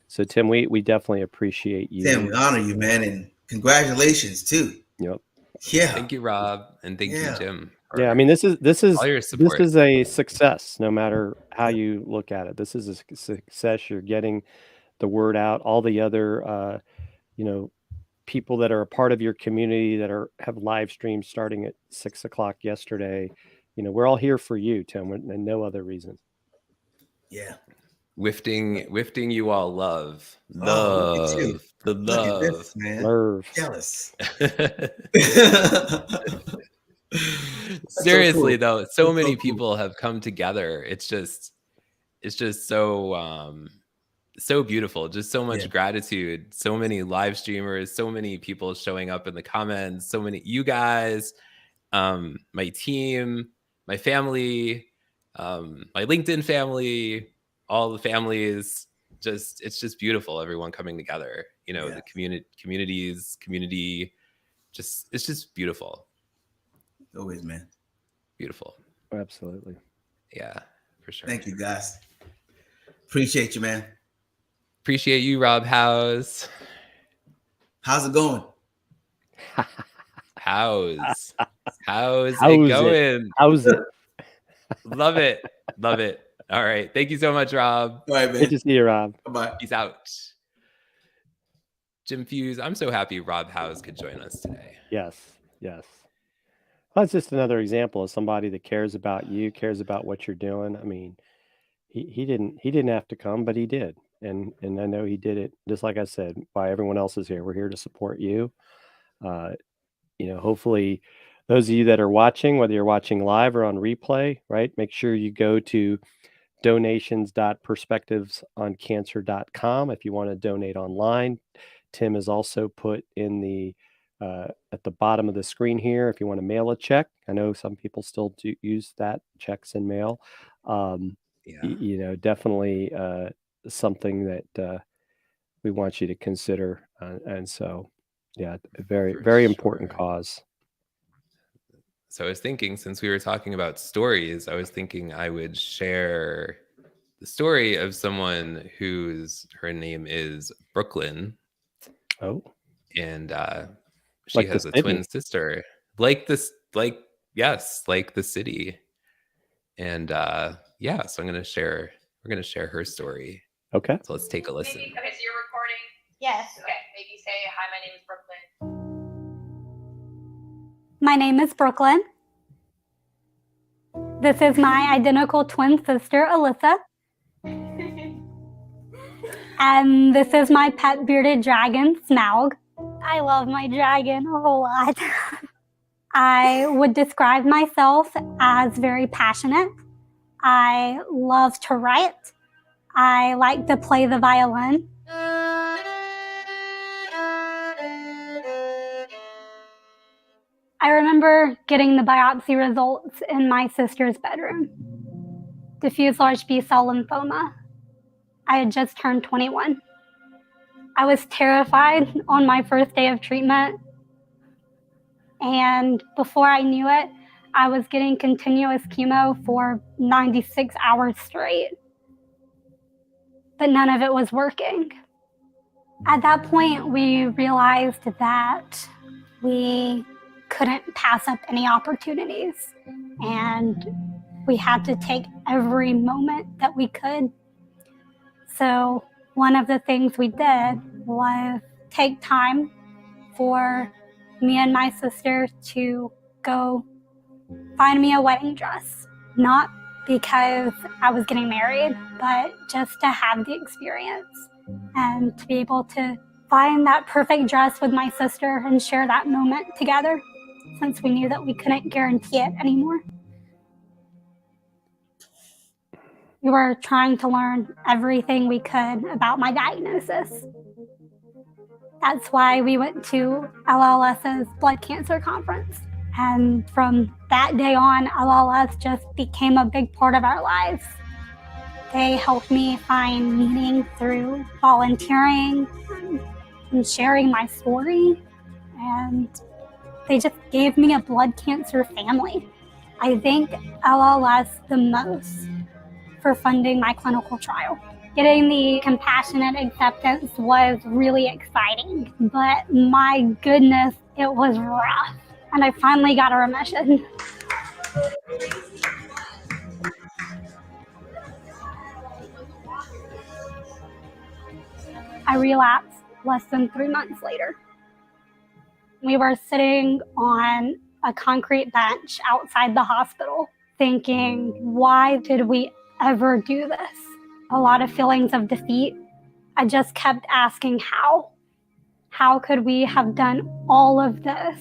so Tim, we definitely appreciate you. Tim, we honor you, man, and congratulations too. Yep. Yeah. Thank you, Rob, and thank you, Jim. Yeah, I mean, this is all your support. This is a success, no matter how you look at it. This is a success. You're getting the word out. All the other people that are a part of your community that have live streams starting at 6:00 yesterday. We're all here for you, Tim, and no other reason. Yeah. Wifting you all love. Look at you. The Look love. at this, man. Love. Jealous. Seriously, though, so many people have come together. It's just so beautiful. Just so much gratitude. So many live streamers, so many people showing up in the comments, so many you guys, my team, my family, my LinkedIn family, all the families. It's just beautiful. Everyone coming together, the community, it's just beautiful. Always, man. Beautiful. Absolutely. Yeah, for sure. Thank you, guys. Appreciate you, man. Appreciate you, Rob Howze. How's it going? Howze. How's it going? How's it? Love it. Love it. All right. Thank you so much, Rob. All right, man. Good to see you, Rob. Bye-bye. Peace out. Jim Fuhs, I'm so happy Rob Howze could join us today. Yes. Well, it's just another example of somebody that cares about you, cares about what you're doing. I mean, he didn't have to come, but he did. And I know he did it, just like I said, why everyone else is here. We're here to support you. Hopefully those of you that are watching, whether you're watching live or on replay, right, make sure you go to donations.perspectivesoncancer.com if you want to donate online. Tim has also put in the at the bottom of the screen here if you want to mail a check. I know some people still do use that, checks and mail. Definitely something that we want you to consider. And so, yeah, very important cause. So I was thinking, since we were talking about stories, I was thinking I would share the story of someone her name is Brooklyn. Oh. And she has a twin sister, like the city. And so we're gonna share her story. Okay. So let's take a listen. Okay, so you're recording? Yes. Okay, maybe say, hi, my name is Brooklyn. My name is Brooklyn. This is my identical twin sister, Alyssa. And this is my pet bearded dragon, Smaug. I love my dragon a whole lot. I would describe myself as very passionate. I love to write. I like to play the violin. I remember getting the biopsy results in my sister's bedroom. Diffuse large B-cell lymphoma. I had just turned 21. I was terrified on my first day of treatment. And before I knew it, I was getting continuous chemo for 96 hours straight. But none of it was working. At that point, we realized that we couldn't pass up any opportunities. And we had to take every moment that we could. So one of the things we did was take time for me and my sister to go find me a wedding dress. Not because I was getting married, but just to have the experience and to be able to find that perfect dress with my sister and share that moment together, since we knew that we couldn't guarantee it anymore. We were trying to learn everything we could about my diagnosis. That's why we went to LLS's blood cancer conference. And from that day on, LLS just became a big part of our lives. They helped me find meaning through volunteering and sharing my story. And they just gave me a blood cancer family. I thank LLS the most for funding my clinical trial. Getting the compassionate acceptance was really exciting, but my goodness, it was rough. And I finally got a remission. I relapsed less than 3 months later. We were sitting on a concrete bench outside the hospital thinking, why did we ever do this? A lot of feelings of defeat. I just kept asking how. How could we have done all of this?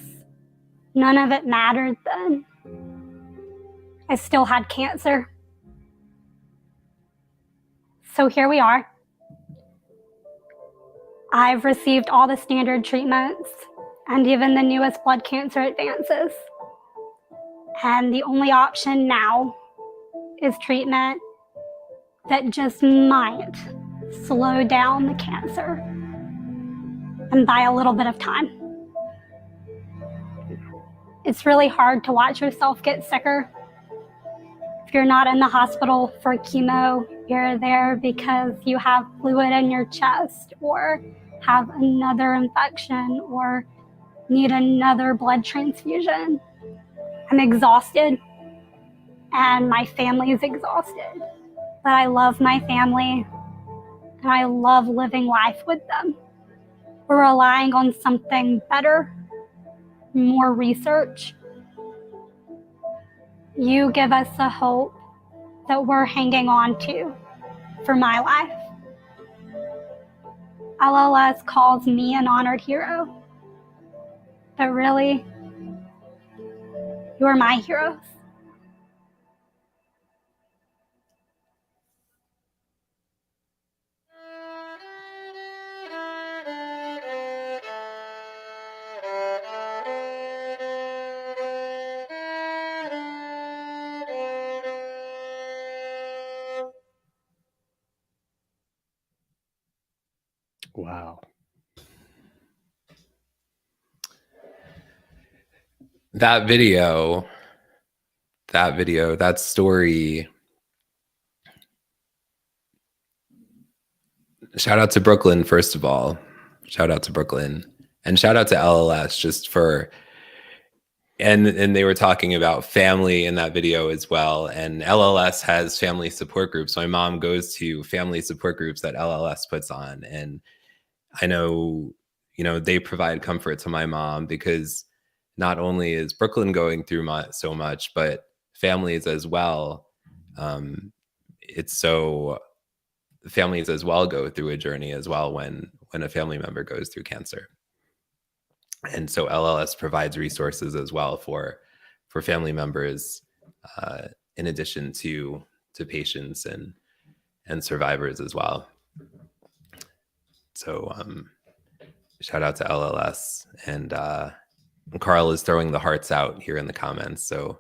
None of it mattered then. I still had cancer. So here we are. I've received all the standard treatments and even the newest blood cancer advances. And the only option now is treatment that just might slow down the cancer and buy a little bit of time. It's really hard to watch yourself get sicker. If you're not in the hospital for chemo, you're there because you have fluid in your chest or have another infection or need another blood transfusion. I'm exhausted, and my family is exhausted. But I love my family, and I love living life with them. We're relying on something better, more research. You give us a hope that we're hanging on to for my life. LLS calls me an honored hero, but really, you're my heroes. Wow. That video, that story. Shout out to Brooklyn, first of all. Shout out to Brooklyn. And shout out to LLS just for, and they were talking about family in that video as well. And LLS has family support groups. My mom goes to family support groups that LLS puts on. And I know, they provide comfort to my mom, because not only is Brooklyn going through so much, but families as well. Families as well go through a journey as well when a family member goes through cancer. And so LLS provides resources as well for family members, in addition to patients and survivors as well. So shout out to LLS. And Carl is throwing the hearts out here in the comments. So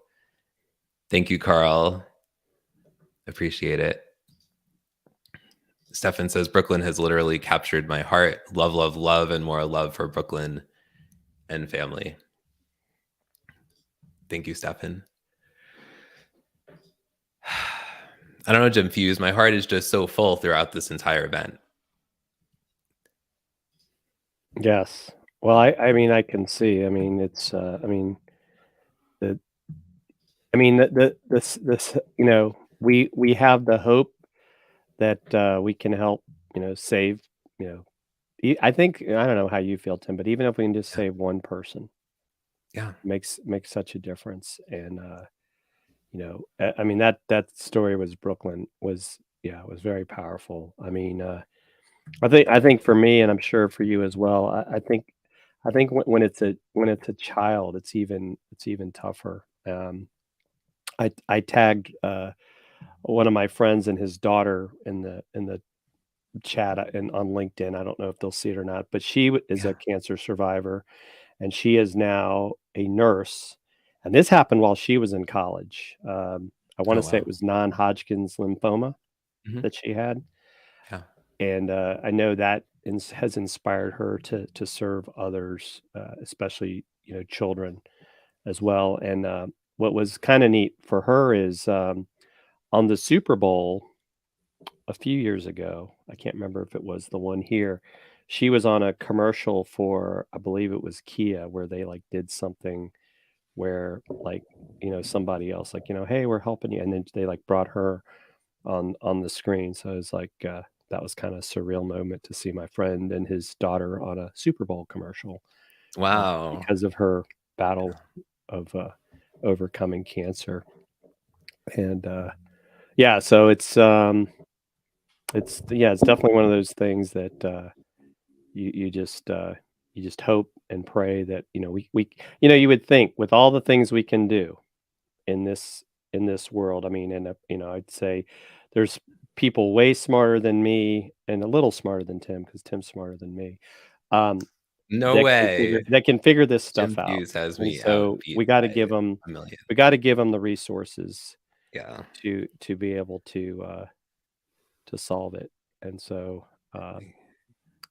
thank you, Carl. Appreciate it. Stefan says, Brooklyn has literally captured my heart. Love, love, love, and more love for Brooklyn and family. Thank you, Stefan. I don't know, Jim Fuhs. My heart is just so full throughout this entire event. Yes. Well, I mean, I can see. I mean, it's. This. We have the hope that we can help. Save. I think, I don't know how you feel, Tim, but even if we can just save one person, makes such a difference. And I mean, that story was Brooklyn was very powerful. I mean, I think for me, and I'm sure for you as well, I think when it's a child, it's even tougher. I tagged one of my friends and his daughter in the chat and on LinkedIn. I don't know if they'll see it or not, but she is a cancer survivor, and she is now a nurse. And this happened while she was in college. I want to say it was non-Hodgkin's lymphoma that she had. Yeah. And I know that has inspired her to serve others, especially, children as well. And what was kind of neat for her is on the Super Bowl a few years ago, I can't remember if it was the one here, she was on a commercial for, I believe it was Kia, where they did something where somebody else hey, we're helping you, and then they brought her on the screen. So it was that was kind of a surreal moment to see my friend and his daughter on a Super Bowl commercial. Wow. Because of her battle of overcoming cancer. And so it's definitely one of those things that you just hope and pray that we you would think with all the things we can do in this world. I mean, and I'd say there's people way smarter than me and a little smarter than Tim, because Tim's smarter than me. No way. That can figure this stuff Jim out. Fuhs has me so we got to give them a million. We got to give them the resources. Yeah. To be able to solve it. And so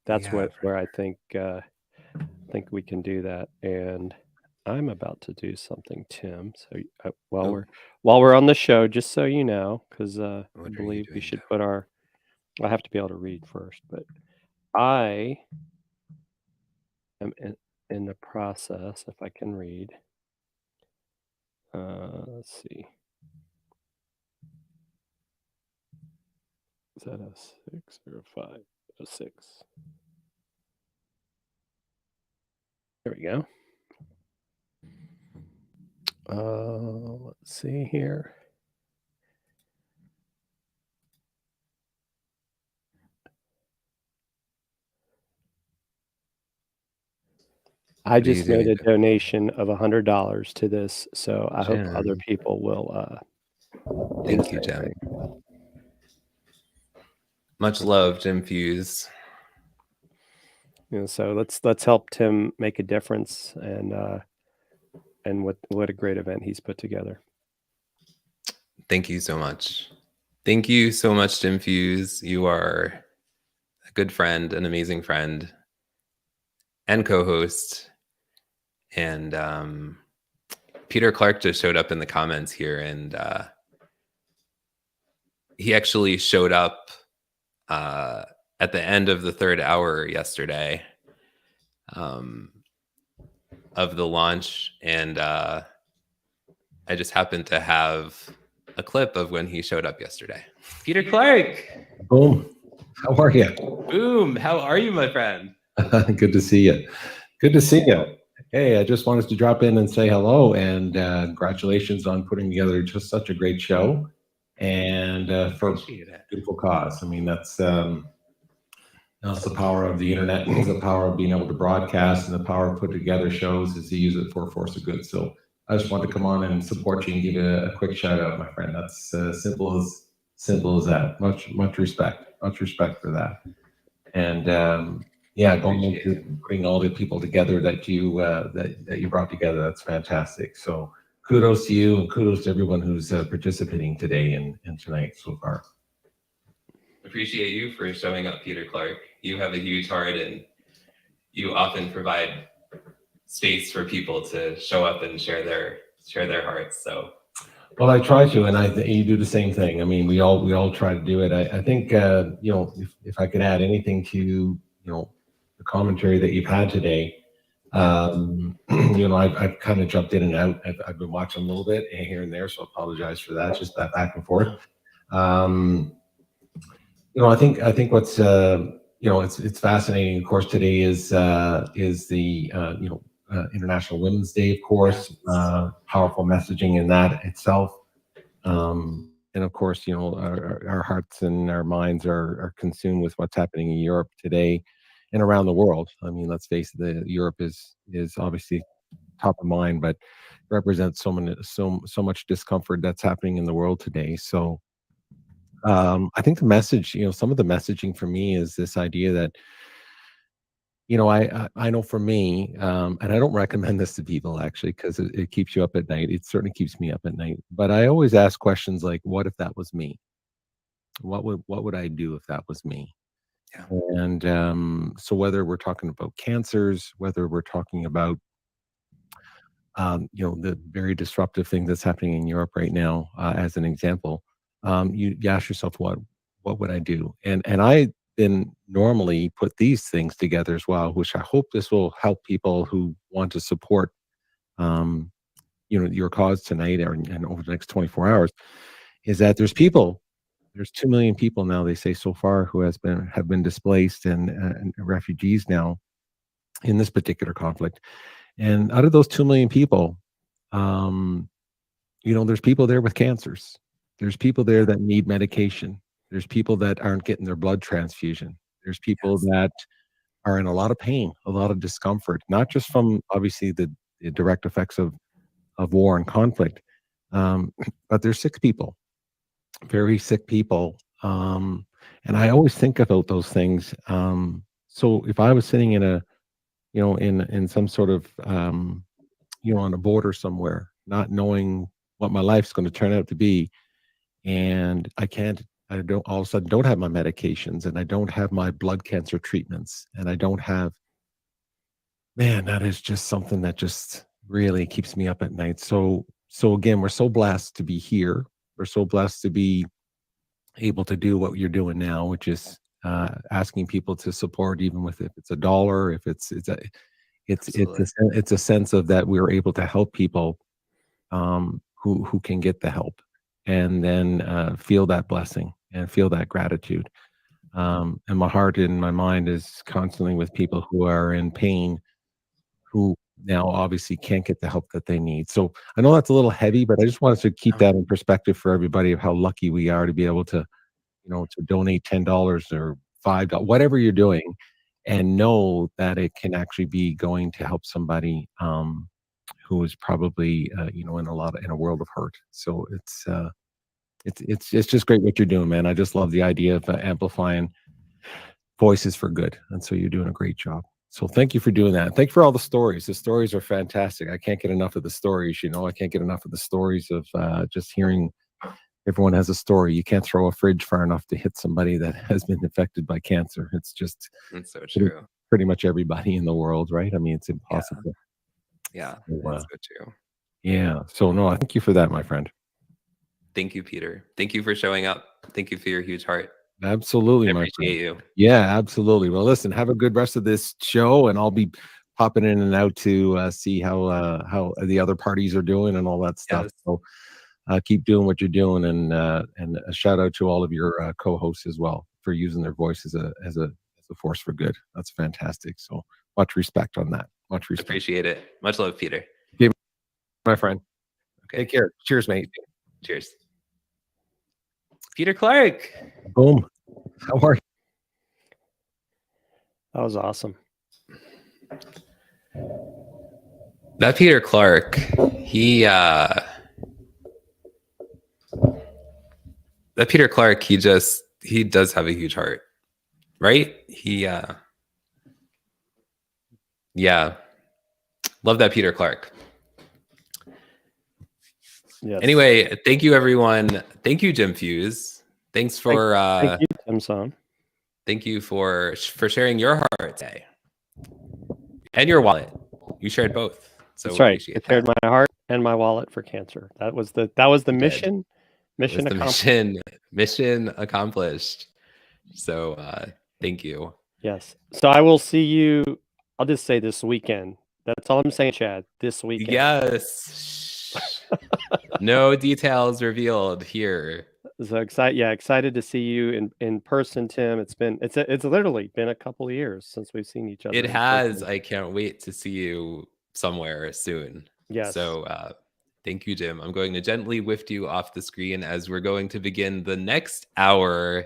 that's where I think we can do that. And I'm about to do something, Tim. So while we're on the show, just so you know, because I believe we should put I have to be able to read first, but I am in the process, if I can read. Let's see. Is that a 6 or a 5? A 6. There we go. Let's see here. I just made a donation of $100 to this, so I hope other people will. Thank you, Jim. Much love, Jim Fuhs. So let's help Tim make a difference, and what a great event he's put together. Thank you so much. Thank you so much, Jim Fuhs. You are a good friend, an amazing friend, and co-host. And Peter Clark just showed up in the comments here, and he actually showed up at the end of the 3rd hour yesterday of the launch, and I just happened to have a clip of when he showed up yesterday. Peter Clark. Boom. How are you? Boom. How are you, my friend? Good to see you. Good to see you. Hey, I just wanted to drop in and say hello, and congratulations on putting together just such a great show, and for a beautiful cause. I mean, that's the power of the internet, is the power of being able to broadcast, and the power of putting together shows is to use it for a force of good. So I just wanted to come on and support you and give you a quick shout out, my friend. That's simple as that. Much respect for that. And going into putting all the people together that you brought together, that's fantastic. So kudos to you, and kudos to everyone who's participating today and tonight so far. Appreciate you for showing up, Peter Clark. You have a huge heart, and you often provide space for people to show up and share their hearts. So, well, I try to, and you do the same thing. I mean, we all try to do it. I think if I could add anything to the commentary that you've had today, I've kind of jumped in and out. I've been watching a little bit here and there, so I apologize for that. Just that back and forth. I think what's it's fascinating. Of course, today is the International Women's Day, of course. Powerful messaging in that itself. And of course, our hearts and our minds are consumed with what's happening in Europe today and around the world. I mean, let's face it, Europe is obviously top of mind, but represents so much discomfort that's happening in the world today. So I think the message, some of the messaging for me is this idea that, I know for me, and I don't recommend this to people actually, because it keeps you up at night. It certainly keeps me up at night. But I always ask questions like, what if that was me? What would I do if that was me? Yeah. And so whether we're talking about cancers, whether we're talking about the very disruptive thing that's happening in Europe right now, as an example, you ask yourself, what would I do? And I then normally put these things together as well, which I hope this will help people who want to support your cause tonight and over the next 24 hours, is that there's 2 million people now, they say so far, who have been displaced and refugees now in this particular conflict. And out of those 2 million people, there's people there with cancers. There's people there that need medication. There's people that aren't getting their blood transfusion. There's people that are in a lot of pain, a lot of discomfort, not just from obviously the direct effects of war and conflict, but there's sick people, very sick people. And I always think about those things. So if I was sitting in in some sort of, on a border somewhere, not knowing what my life's going to turn out to be, and I don't all of a sudden don't have my medications, and I don't have my blood cancer treatments, and I don't have, man, that is just something that just really keeps me up at night. So again, we're so blessed to be here. We're so blessed to be able to do what you're doing now, which is asking people to support, even with if it's $1, if it's it's a sense of that we're able to help people who can get the help, and then feel that blessing and feel that gratitude. And my heart and my mind is constantly with people who are in pain, who now obviously can't get the help that they need. So I know that's a little heavy, but I just wanted to keep that in perspective for everybody of how lucky we are to be able to, to donate $10 or $5, whatever you're doing, and know that it can actually be going to help somebody who is probably in a world of hurt. So it's just great what you're doing, man. I just love the idea of amplifying voices for good, and so you're doing a great job. So thank you for doing that. Thank you for all the stories. The stories are fantastic. I can't get enough of the stories. I can't get enough of the stories of just hearing everyone has a story. You can't throw a fridge far enough to hit somebody that has been affected by cancer. It's just so true. Pretty much everybody in the world, right? I mean, it's impossible. Yeah, that's so true. Yeah. So no, I thank you for that, my friend. Thank you, Peter. Thank you for showing up. Thank you for your huge heart. Absolutely, I appreciate you. Yeah, absolutely. Well, listen, have a good rest of this show, and I'll be popping in and out to see how the other parties are doing and all that stuff. Yes. So keep doing what you're doing, and a shout out to all of your co-hosts as well for using their voice as a force for good. That's fantastic. So much respect on that. Much respect. Appreciate it. Much love, Peter. Okay, my friend. Okay. Take care. Cheers, mate. Cheers. Peter Clark. Boom. How are you? That was awesome. That Peter Clark, he does have a huge heart, right? Love that Peter Clark. Yes. Anyway, thank you, everyone. Thank you, Jim Fuhs. Thanks for thank you, Tim Sohn. Thank you for sharing your heart today and your wallet. You shared both. So that's right. I shared my heart and my wallet for cancer. That was the mission. Mission accomplished. Mission accomplished. So thank you. Yes. So I will see you. I'll just say this weekend. That's all I'm saying, Chad. This weekend. Yes. No details revealed here. So excited to see you in person, Tim. It's literally been a couple of years since we've seen each other. It has. I can't wait to see you somewhere soon. Yes. So thank you, Jim. I'm going to gently whiff you off the screen as we're going to begin the next hour,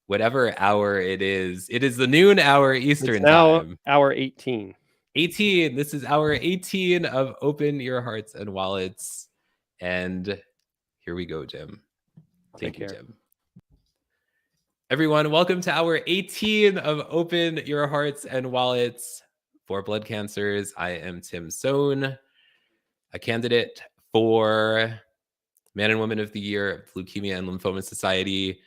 whatever hour it is. It is the noon hour Eastern time. Hour 18. 18. This is hour 18 of Open Your Hearts and Wallets. And here we go, Jim. Thank you, Jim. Everyone, welcome to hour 18 of Open Your Hearts and Wallets for Blood Cancers. I am Tim Sohn, a candidate for Man and Woman of the Year of Leukemia and Lymphoma Society.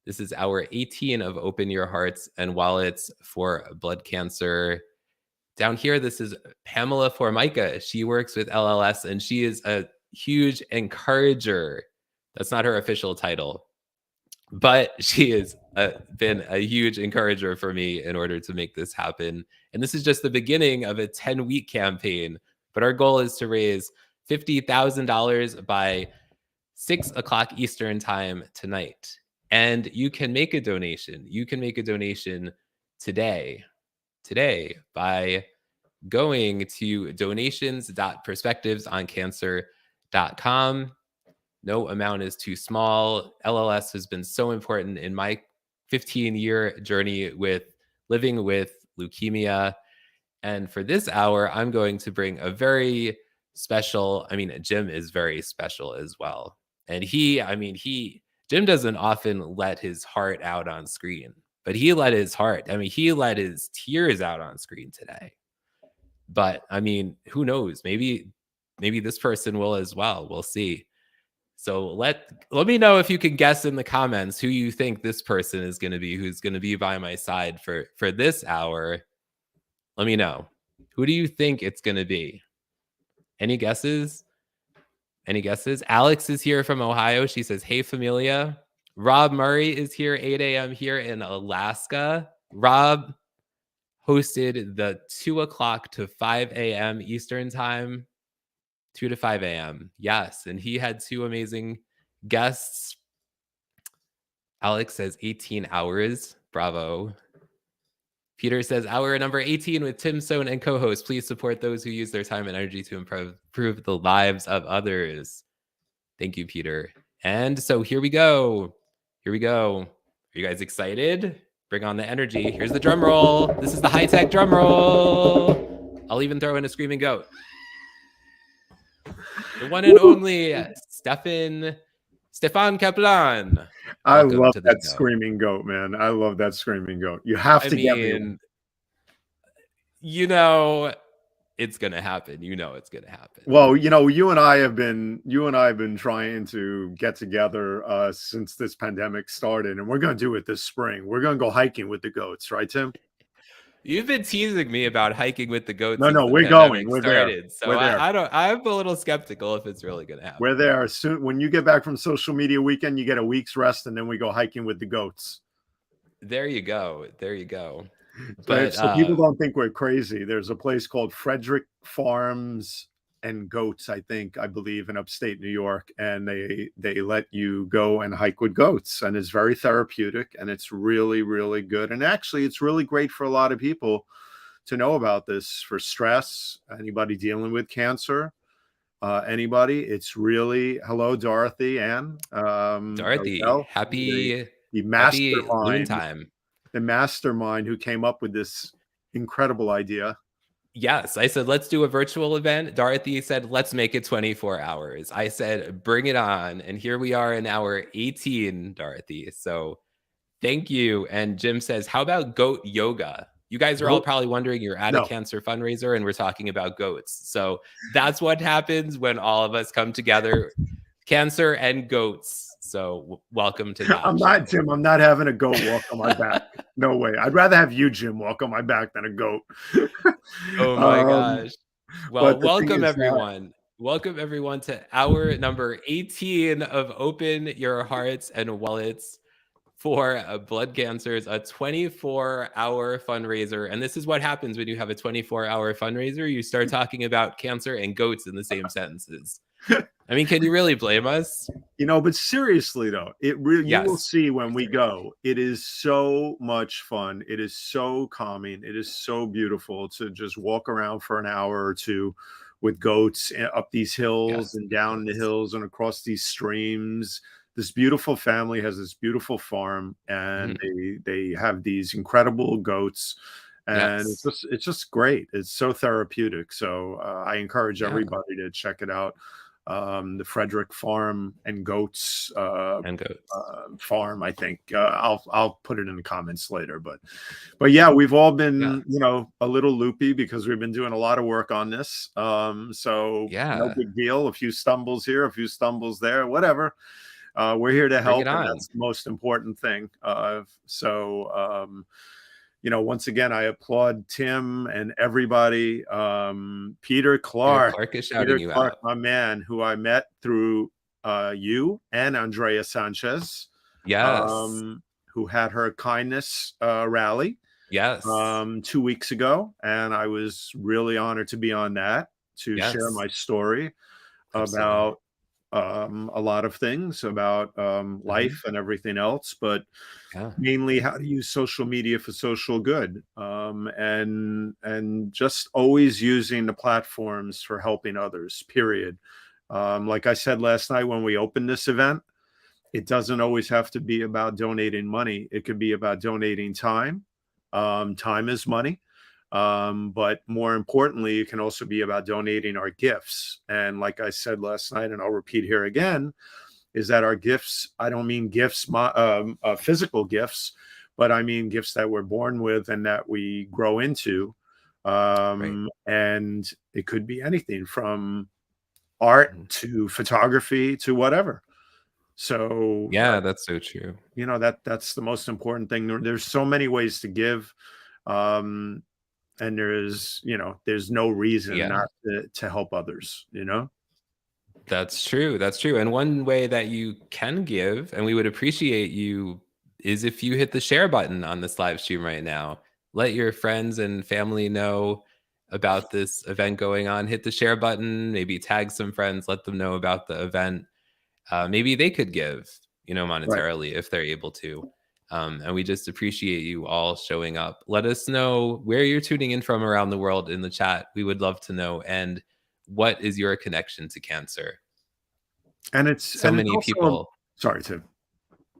This is hour 18 of Open Your Hearts and Wallets for Blood Cancer. Down here, this is Pamela Formica. She works with LLS, and she is a huge encourager. That's not her official title, but she has been a huge encourager for me in order to make this happen. And this is just the beginning of a 10-week campaign. But our goal is to raise $50,000 by 6 o'clock Eastern time tonight. And you can make a donation. You can make a donation today by going to donations.perspectivesoncancer.com. No amount is too small. LLS has been so important in my 15-year journey with living with leukemia. And for this hour, I'm going to bring a very special, Jim is very special as well. And Jim doesn't often let his heart out on screen, but he let his tears out on screen today. But who knows? Maybe this person will as well. We'll see. So let me know if you can guess in the comments who you think this person is going to be, who's going to be by my side for this hour. Let me know. Who do you think it's going to be? Any guesses? Alex is here from Ohio. She says, hey, familia. Rob Murray is here, 8 a.m. here in Alaska. Rob, hosted the 2 o'clock to 5 a.m. Eastern time. 2 to 5 a.m. Yes. And he had 2 amazing guests. Alex says 18 hours. Bravo. Peter says, hour number 18 with Tim Sohn and co-host. Please support those who use their time and energy to improve the lives of others. Thank you, Peter. And so here we go. Here we go. Are you guys excited? Bring on the energy. Here's the drum roll. This is the high-tech drum roll. I'll even throw in a screaming goat. The one and only Stefan Kaplan. I love that screaming goat, man. I love that screaming goat. You have to get me. You know, it's gonna happen. You know it's gonna happen. Well, you know, you and I have been trying to get together since this pandemic started, and we're gonna do it this spring. We're gonna go hiking with the goats, right, Tim? You've been teasing me about hiking with the goats. No, we're going. We're there. So we're there. I'm a little skeptical if it's really gonna happen. We're there soon. When you get back from social media weekend, you get a week's rest, and then we go hiking with the goats. There you go. There you go. But so people don't think we're crazy. There's a place called Frederick Farms and Goats, I believe, in upstate New York, and they let you go and hike with goats, and it's very therapeutic, and it's really, really good. And actually, it's really great for a lot of people to know about this for stress. Anybody dealing with cancer, anybody. It's really hello, Dorothy Ann. Dorothy, happy mastermind time. The mastermind who came up with this incredible idea. Yes, I said, let's do a virtual event. Dorothy said, let's make it 24 hours. I said, bring it on. And here we are in hour 18, Dorothy. So thank you. And Jim says, how about goat yoga? You guys are all probably wondering, you're at a cancer fundraiser and we're talking about goats. So that's what happens when all of us come together, cancer and goats. So welcome to that. I'm not, Jim. I'm not having a goat walk on my back. No way. I'd rather have you, Jim, walk on my back than a goat. Oh my gosh. Well, welcome everyone. Welcome everyone to hour number 18 of Open Your Hearts and Wallets for Blood Cancers, a 24-hour fundraiser. And this is what happens when you have a 24-hour fundraiser. You start talking about cancer and goats in the same sentences. I mean, can you really blame us? You know, but seriously though, you will see when we go, it is so much fun. It is so calming. It is so beautiful to just walk around for an hour or two with goats up these hills and down the hills and across these streams. This beautiful family has this beautiful farm, and they have these incredible goats. And it's just great. It's so therapeutic. So I encourage everybody to check it out. The Frederick Farm and Goats farm, I think. I'll put it in the comments later. But yeah, we've all been you know, a little loopy because we've been doing a lot of work on this. So no big deal. A few stumbles here, a few stumbles there, whatever. We're here to help, and that's the most important thing. You know, once again, I applaud Tim and everybody. Peter Clark is shouting you out. My man, who I met through you and Andrea Sanchez. Yes. Who had her kindness rally. Yes. 2 weeks ago. And I was really honored to be on that, to share my story about a lot of things about life and everything else, but mainly how to use social media for social good, and just always using the platforms for helping others, period. Like I said last night when we opened this event, it doesn't always have to be about donating money. It could be about donating time. Time is money. But more importantly, it can also be about donating our gifts. And like I said last night, and I'll repeat here again, is that our gifts, I don't mean gifts, physical gifts, but I mean gifts that we're born with and that we grow into. And it could be anything from art to photography to whatever. So yeah, that's so true. You know, that's the most important thing. There's so many ways to give. And there's no reason not to help others, you know? That's true. That's true. And one way that you can give, and we would appreciate you, is if you hit the share button on this live stream right now. let your friends and family know about this event going on. Hit the share button, maybe tag some friends, let them know about the event. Maybe they could give, monetarily if they're able to. And we just appreciate you all showing up. Let us know where you're tuning in from around the world in the chat. We would love to know. And what is your connection to cancer? And it's so many also, people. Sorry, Tim.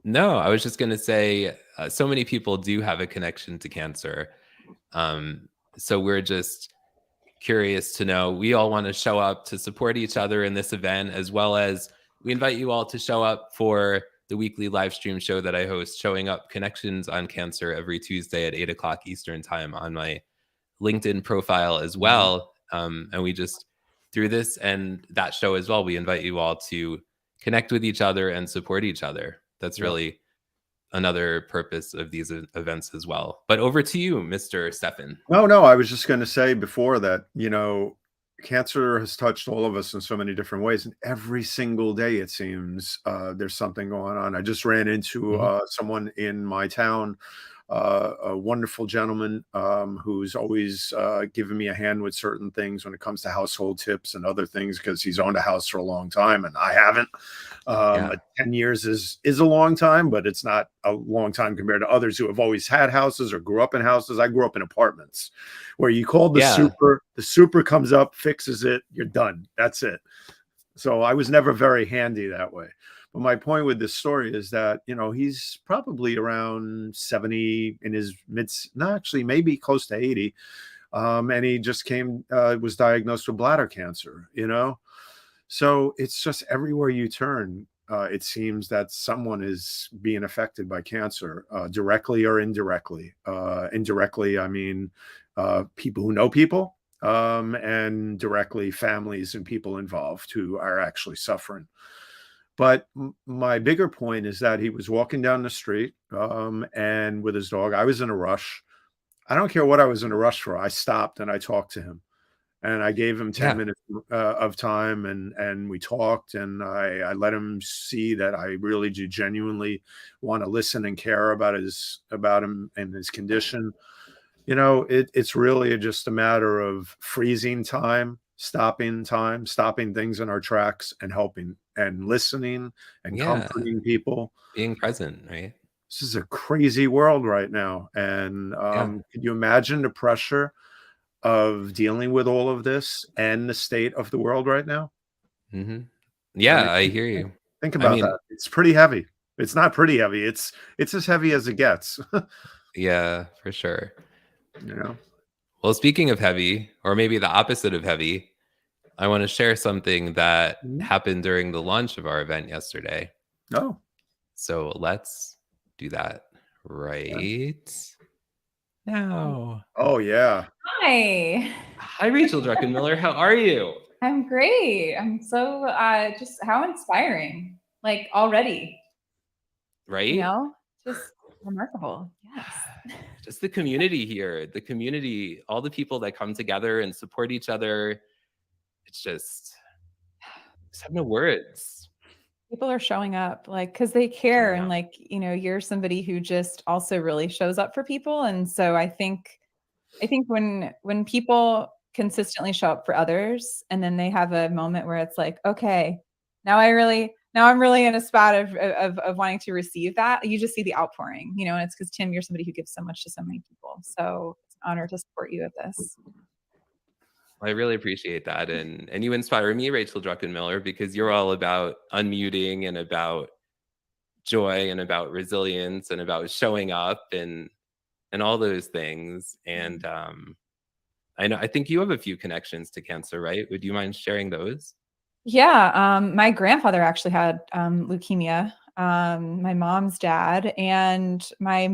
No, I was just going to say, so many people do have a connection to cancer. So we're just curious to know. We all want to show up to support each other in this event, as well as we invite you all to show up for the weekly live stream show that I host, Showing Up Connections on Cancer, every Tuesday at 8 o'clock Eastern time on my LinkedIn profile as well. And we just, through this and that show as well, we invite you all to connect with each other and support each other. That's really another purpose of these events as well. But over to you, Mr. Stefan. No, I was just going to say before that, cancer has touched all of us in so many different ways, and every single day it seems there's something going on. I just ran into someone in my town, a wonderful gentleman who's always given me a hand with certain things when it comes to household tips and other things, because he's owned a house for a long time and I haven't. 10 years is a long time, but it's not a long time compared to others who have always had houses or grew up in houses. I grew up in apartments where you call the super comes up, fixes it, you're done. That's it. So I was never very handy that way. But my point with this story is that, he's probably around 70 in his maybe close to 80. And he just was diagnosed with bladder cancer, So it's just everywhere you turn, it seems that someone is being affected by cancer, directly or indirectly. Indirectly, I mean, people who know people, and directly families and people involved who are actually suffering. But my bigger point is that he was walking down the street and with his dog. I was in a rush. I don't care what I was in a rush for. I stopped and I talked to him. And I gave him 10 minutes of time, and we talked, and I let him see that I really do genuinely want to listen and care about him and his condition. It's really just a matter of freezing time, stopping things in our tracks, and helping and listening and comforting people. Being present, right? This is a crazy world right now. And can you imagine the pressure of dealing with all of this and the state of the world right now? Yeah, I hear you. Think about that. It's pretty heavy. It's not pretty heavy. It's as heavy as it gets. Yeah, for sure. Well, speaking of heavy, or maybe the opposite of heavy, I want to share something that happened during the launch of our event yesterday. Oh. So let's do that right now. Oh, yeah. Hi, Rachel Druckenmiller. How are you? I'm great. I'm so just how inspiring, like already. Right? Just remarkable. Yes. Just the community here, all the people that come together and support each other. It's just have no words. People are showing up because they care. And you're somebody who just also really shows up for people. And so I think when people consistently show up for others, and then they have a moment where it's like, okay, now I'm really in a spot of wanting to receive that. You just see the outpouring, and it's because Tim, you're somebody who gives so much to so many people. So it's an honor to support you at this. I really appreciate that. And you inspire me, Rachel Druckenmiller, because you're all about unmuting and about joy and about resilience and about showing up and all those things. And I think you have a few connections to cancer, right? Would you mind sharing those? Yeah. My grandfather actually had leukemia, my mom's dad, and my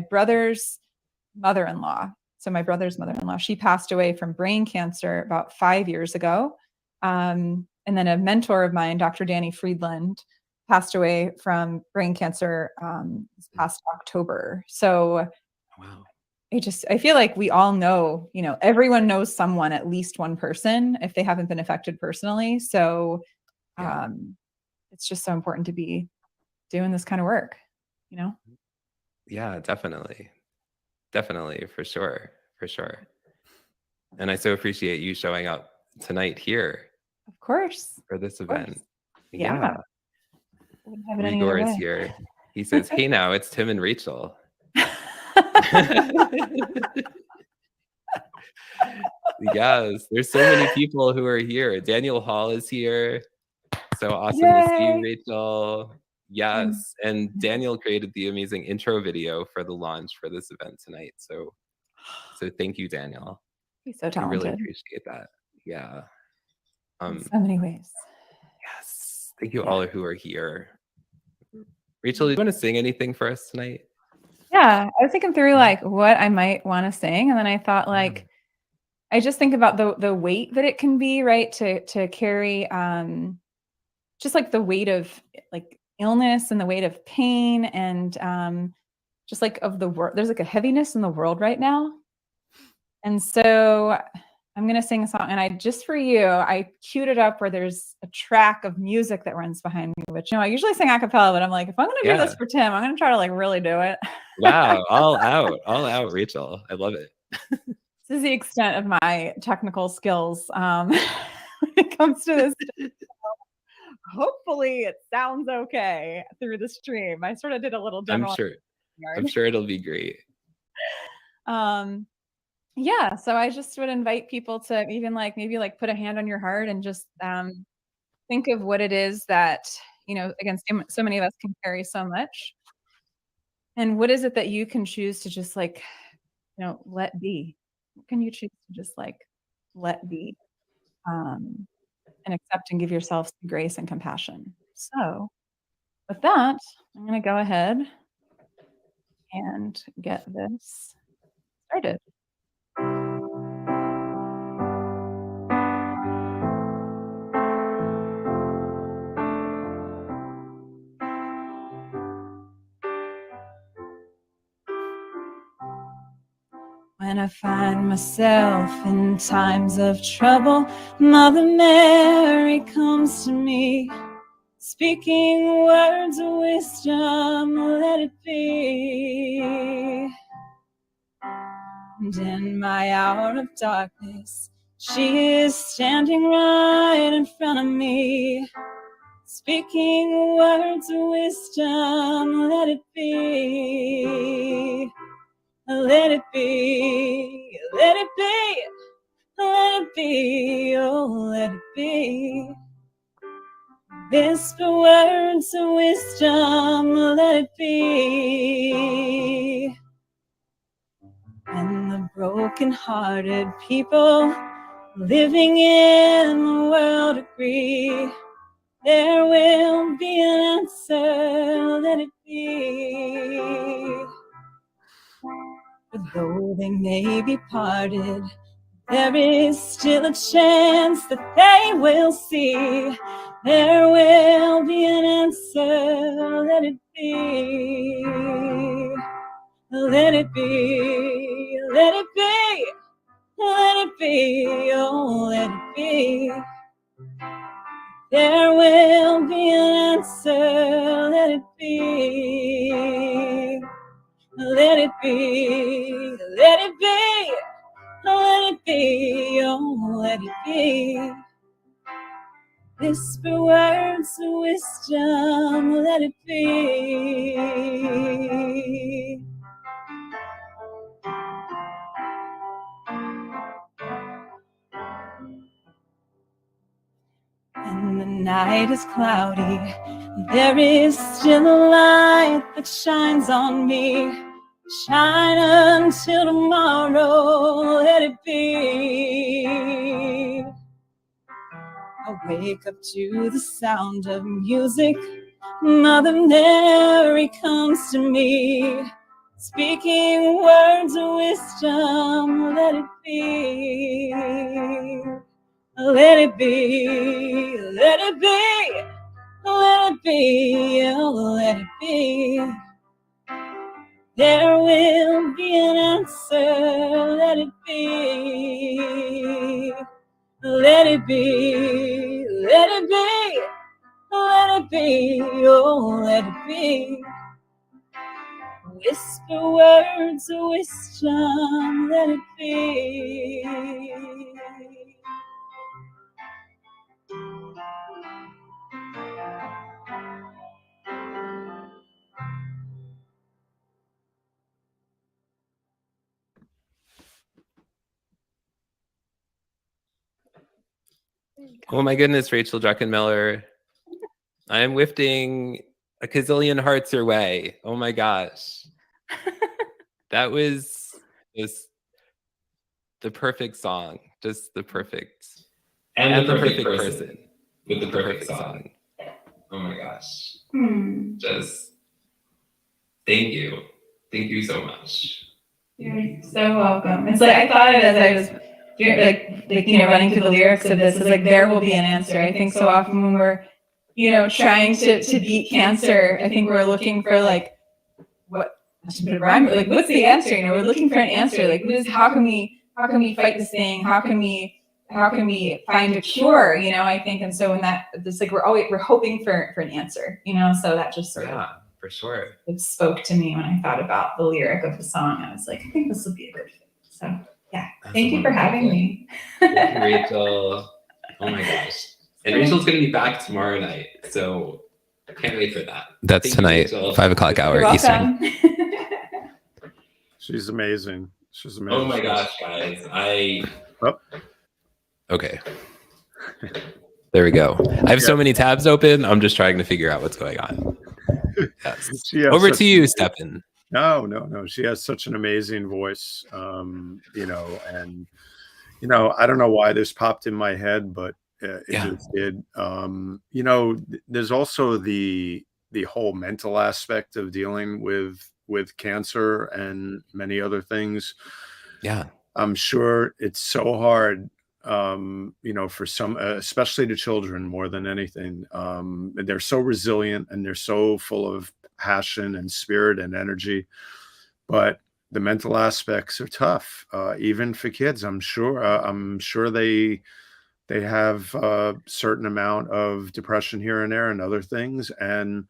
brother's mother-in-law. So my brother's mother-in-law, she passed away from brain cancer about 5 years ago. And then a mentor of mine, Dr. Danny Friedland, passed away from brain cancer this past October. So wow. I feel like we all know, everyone knows someone, at least one person, if they haven't been affected personally. So it's just so important to be doing this kind of work, Yeah, definitely. Definitely, for sure. And I so appreciate you showing up tonight here. Of course. For this event. Yeah. Wouldn't have it any Rigor other is way. here. He says, hey now, it's Tim and Rachel. Yes, there's so many people who are here. Daniel Hall is here. So awesome to see you, Rachel. Yes, and Daniel created the amazing intro video for the launch for this event tonight. So thank you, Daniel. He's so talented. I really appreciate that. Yeah. In so many ways. Yes. Thank you all who are here. Rachel, do you want to sing anything for us tonight? Yeah, I was thinking through like what I might want to sing, and then I thought like I just think about the weight that it can be, right? To carry just like the weight of like illness and the weight of pain and just like of the world. There's like a heaviness in the world right now. And so I'm going to sing a song, and just for you, I queued it up where there's a track of music that runs behind me, which, I usually sing a cappella, but I'm like, if I'm going to do this for Tim, I'm going to try to like really do it. Wow. All out, Rachel. I love it. This is the extent of my technical skills when it comes to this. Hopefully it sounds okay through the stream. I sort of did a little demo. I'm sure it'll be great. Yeah, so I just would invite people to even like maybe like put a hand on your heart and just think of what it is that, again, so many of us can carry so much. And what is it that you can choose to just like, let be? What can you choose to just like let be and accept and give yourself some grace and compassion? So with that, I'm going to go ahead and get this started. When I find myself in times of trouble, Mother Mary comes to me, speaking words of wisdom, let it be. And in my hour of darkness, she is standing right in front of me, speaking words of wisdom, let it be. Let it be, let it be, let it be, oh, let it be. Whisper words of wisdom, let it be. And the broken-hearted people living in the world agree, there will be an answer, let it be. Though they may be parted, there is still a chance that they will see. There will be an answer, let it be. Let it be, let it be, let it be, oh, let it be. There will be an answer, let it be. Let it be, let it be, let it be, oh, let it be. Whisper words of wisdom, let it be. And the night is cloudy, there is still a light that shines on me. Shine until tomorrow, let it be. I wake up to the sound of music. Mother Mary comes to me, speaking words of wisdom, let it be. Let it be, let it be, let it be, oh, let it be. There will be an answer, let it be. Let it be, let it be, let it be, oh, let it be. Whisper the words of wisdom, let it be. Oh my goodness, Rachel Druckenmiller. I am lifting a gazillion hearts your way. Oh my gosh. That was just the perfect song. Just the perfect. And the perfect person with the perfect song. Oh my gosh. Just thank you. Thank you so much. You're so welcome. It's like I thought it as I was running through the lyrics of this, is like there will be an answer. I think so often when we're trying to beat cancer, I think we're looking for like what's the answer? We're looking for an answer. Like how can we fight this thing? How can we find a cure? I think, and so in that, it's like we're hoping for an answer. So that just sort of for sure. It spoke to me when I thought about the lyric of the song. I was like, I think this would be a good fit. So yeah, thank you for having me. Thank you, Rachel. Oh my gosh. And Rachel's going to be back tomorrow night. So I can't wait for that. That's tonight, 5 o'clock hour Eastern. She's amazing. She's amazing. Oh my gosh, guys. Okay. There we go. I have so many tabs open. I'm just trying to figure out what's going on. Yes. Over to you, Stefan. No. She has such an amazing voice. And I don't know why this popped in my head, but it just did. There's also the whole mental aspect of dealing with cancer and many other things. Yeah. I'm sure it's so hard, for some, especially the children more than anything. They're so resilient and they're so full of passion and spirit and energy, but the mental aspects are tough, even for kids. I'm sure they have a certain amount of depression here and there and other things. And,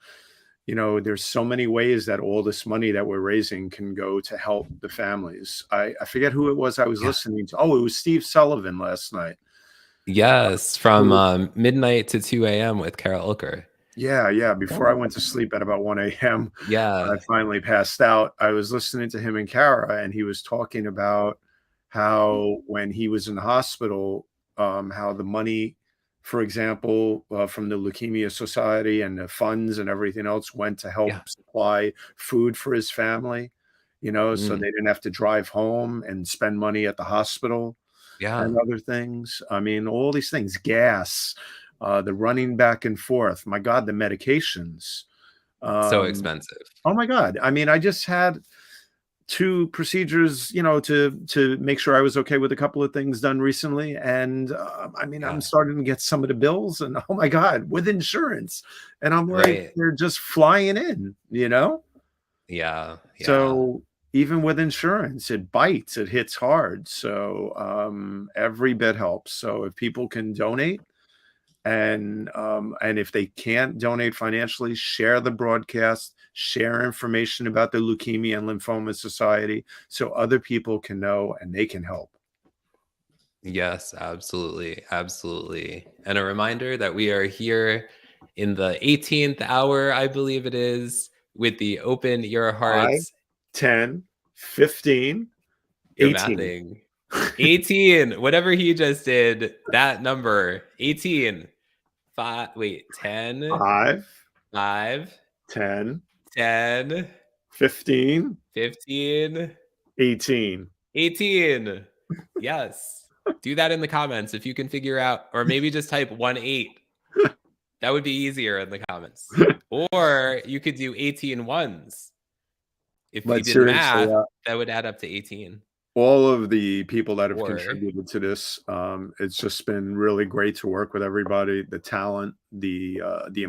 there's so many ways that all this money that we're raising can go to help the families. I forget who it was I was listening to. Oh, it was Steve Sullivan last night. Yes, from midnight to 2 a.m. with Carol Ilker. Yeah. Before I went to sleep at about 1 a.m., I finally passed out. I was listening to him and Kara, and he was talking about how when he was in the hospital, how the money, for example, from the Leukemia Society and the funds and everything else went to help supply food for his family, so they didn't have to drive home and spend money at the hospital and other things. I mean, all these things, gas, the running back and forth. My God, the medications. So expensive. Oh my God. I mean, I just had 2 procedures, to make sure I was okay with a couple of things done recently. And I'm starting to get some of the bills, and oh my God, with insurance. And I'm like, they're just flying in, Yeah. So even with insurance, it bites, it hits hard. So every bit helps. So if people can donate, and if they can't donate financially, share the broadcast, share information about the Leukemia and Lymphoma Society so other people can know and they can help. Yes, absolutely. Absolutely. And a reminder that we are here in the 18th hour, I believe it is, with the Open Your Hearts. 10, 15, 18. 18. Whatever he just did, that number, 18. 10. 5. 10. 15. 18. Yes. Do that in the comments if you can figure out, or maybe just type 18. That would be easier in the comments. Or you could do 18 ones. If you did math, that would add up to 18. All of the people that have contributed to this, it's just been really great to work with everybody. The talent, the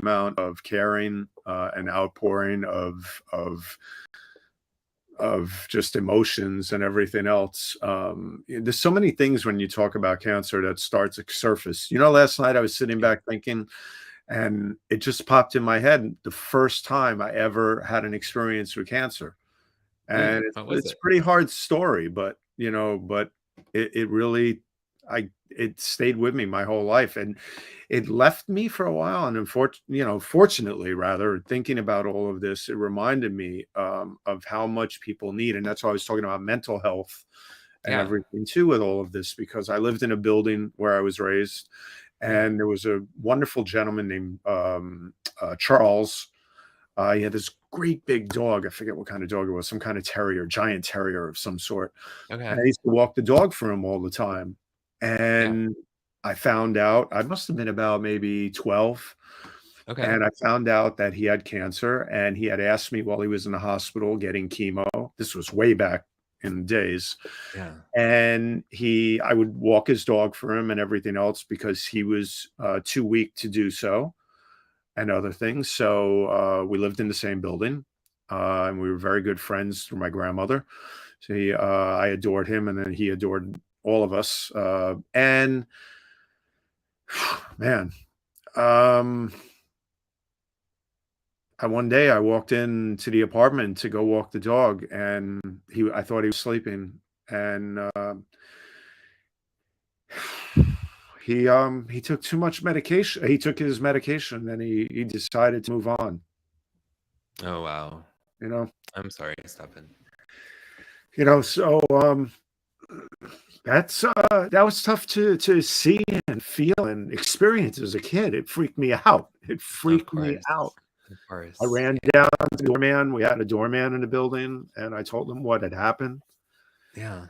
amount of caring and outpouring of just emotions and everything else. There's so many things when you talk about cancer that starts to surface. Last night I was sitting back thinking, and it just popped in my head, the first time I ever had an experience with cancer. And it's a pretty hard story, but it really, it stayed with me my whole life, and it left me for a while. And fortunately, rather, thinking about all of this, it reminded me of how much people need. And that's why I was talking about mental health and everything too with all of this, because I lived in a building where I was raised, and there was a wonderful gentleman named Charles. He had this great big dog. I forget what kind of dog it was, some kind of terrier, giant terrier of some sort. And I used to walk the dog for him all the time. And I found out, I must have been about maybe 12. And I found out that he had cancer, and he had asked me while he was in the hospital getting chemo. This was way back in the days. And I would walk his dog for him and everything else because he was too weak to do so, and other things. So we lived in the same building, and we were very good friends through my grandmother. So I adored him, and then he adored all of us. And man, one day I walked into the apartment to go walk the dog, and I thought he was sleeping, and he took too much medication. He took his medication, and he decided to move on. Oh, wow. I'm sorry, Stefan. So that was tough to see and feel and experience as a kid. It freaked me out. It freaked me out. Of course. I ran down to the doorman. We had a doorman in the building, and I told him what had happened. Yeah.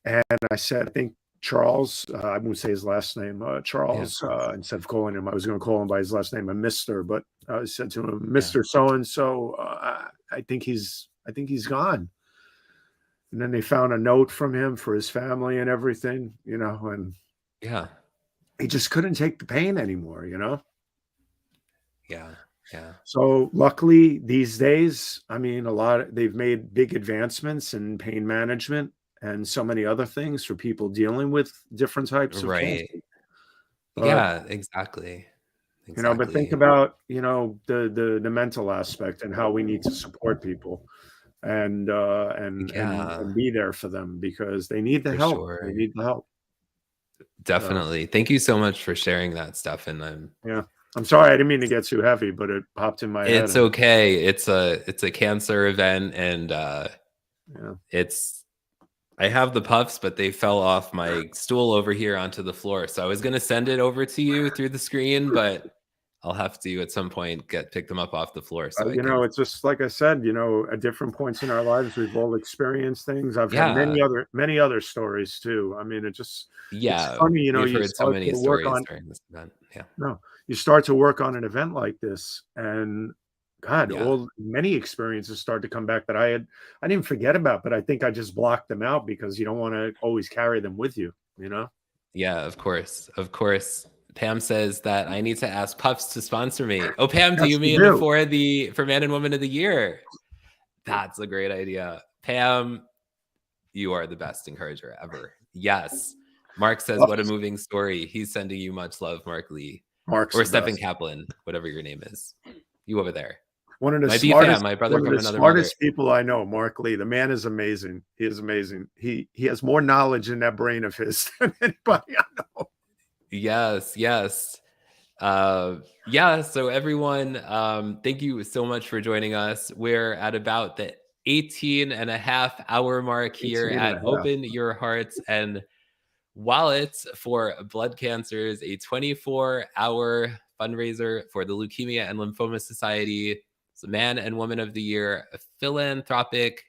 And I said, I think Charles, I won't say his last name, Charles, instead of calling him, I was going to call him by his last name, Mr., but I said to him, Mr. So-and-so, I think he's gone. And then they found a note from him for his family and everything, and he just couldn't take the pain anymore, Yeah. So luckily these days, I mean, they've made big advancements in pain management and so many other things for people dealing with different types of cancer. But, exactly. But think about, the mental aspect and how we need to support people and be there for them, because they need the help. Sure. They need the help. Definitely. Thank you so much for sharing that, Stefan. I'm sorry, I didn't mean to get too heavy, but it popped in my head. It's okay. It's a cancer event, and I have the puffs, but they fell off my stool over here onto the floor. So I was going to send it over to you through the screen, but I'll have to at some point pick them up off the floor. So it's just like I said, at different points in our lives, we've all experienced things. I've had many other stories too. I mean, it's funny, we've heard so many stories during this event. You start to work on an event like this, and God, many experiences start to come back that I didn't forget about, but I think I just blocked them out because you don't want to always carry them with you, Yeah, of course. Pam says that I need to ask Puffs to sponsor me. Oh, Pam, do you mean for Man and Woman of the Year? That's a great idea. Pam, you are the best encourager ever. Yes. Mark says, what a moving story. He's sending you much love, Mark Lee. Or Stephen Kaplan, whatever your name is. You over there. One of the smartest people I know, Mark Lee. The man is amazing. He is amazing. He has more knowledge in that brain of his than anybody I know. Yes. So everyone, thank you so much for joining us. We're at about the 18.5-hour mark here at Open Your Hearts and Wallets for Blood Cancers, a 24-hour fundraiser for the Leukemia and Lymphoma Society. It's the Man and Woman of the Year, a philanthropic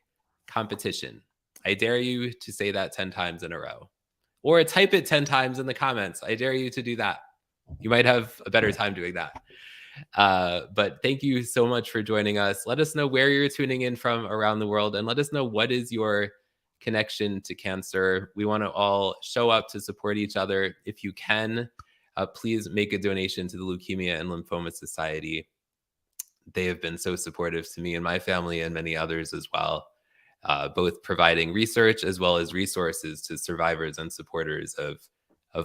competition. I dare you to say that 10 times in a row. Or type it 10 times in the comments. I dare you to do that. You might have a better time doing that. But thank you so much for joining us. Let us know where you're tuning in from around the world, and let us know what is your connection to cancer. We want to all show up to support each other. If you can, please make a donation to the Leukemia and Lymphoma Society. They have been so supportive to me and my family and many others as well. Both providing research as well as resources to survivors and supporters of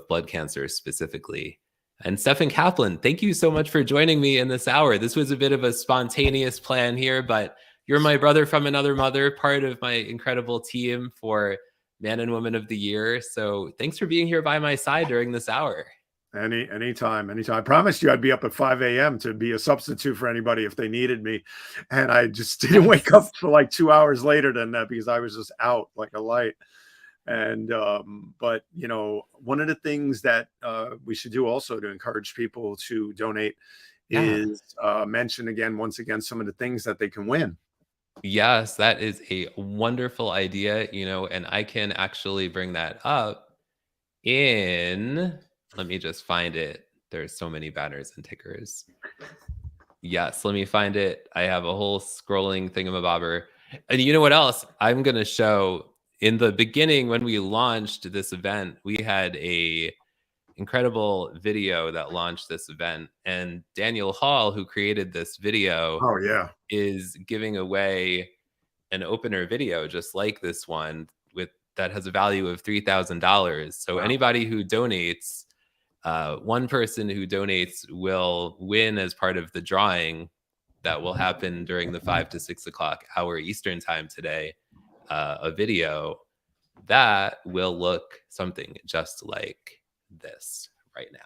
blood cancer specifically. And Stefan Kaplan, thank you so much for joining me in this hour. This was a bit of a spontaneous plan here, but You're my brother from another mother, part of my incredible team for Man and Woman of the Year. So thanks for being here by my side during this hour. Anytime. I promised you I'd be up at 5 a.m. to be a substitute for anybody if they needed me. And I just didn't wake up for like 2 hours later than that because I was just out like a light. And, but you know, one of the things that we should do also to encourage people to donate is mention once again, some of the things that they can win. Yes, that is a wonderful idea, you know, and I can actually bring that up in, let me just find it. There's so many banners and tickers. Yes, let me find it. I have a whole scrolling thingamabobber. And you know what else? I'm going to show in the beginning when we launched this event, we had a incredible video that launched this event. And Daniel Hall, who created this video, is giving away an opener video just like this one that has a value of $3,000. So anybody who donates, one person who donates will win as part of the drawing that will happen during the 5 to 6 o'clock hour Eastern time today, a video that will look something just like this right now.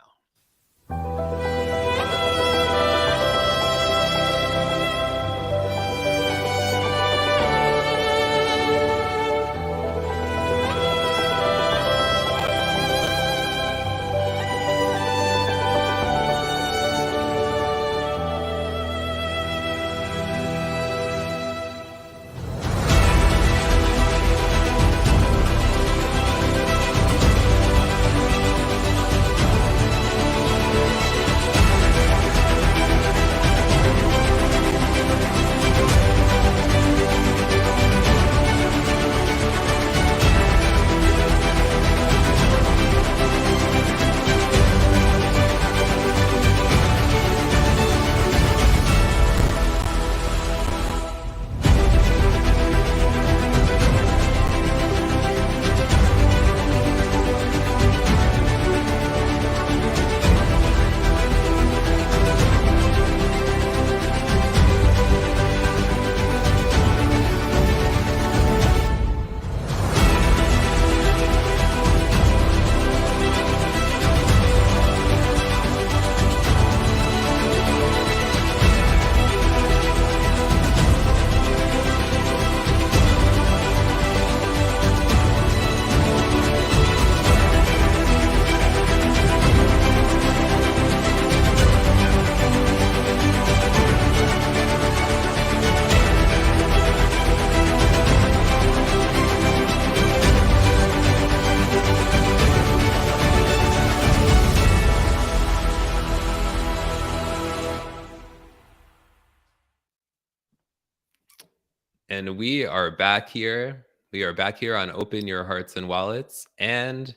And we are back here. We are back here on Open Your Hearts and Wallets. And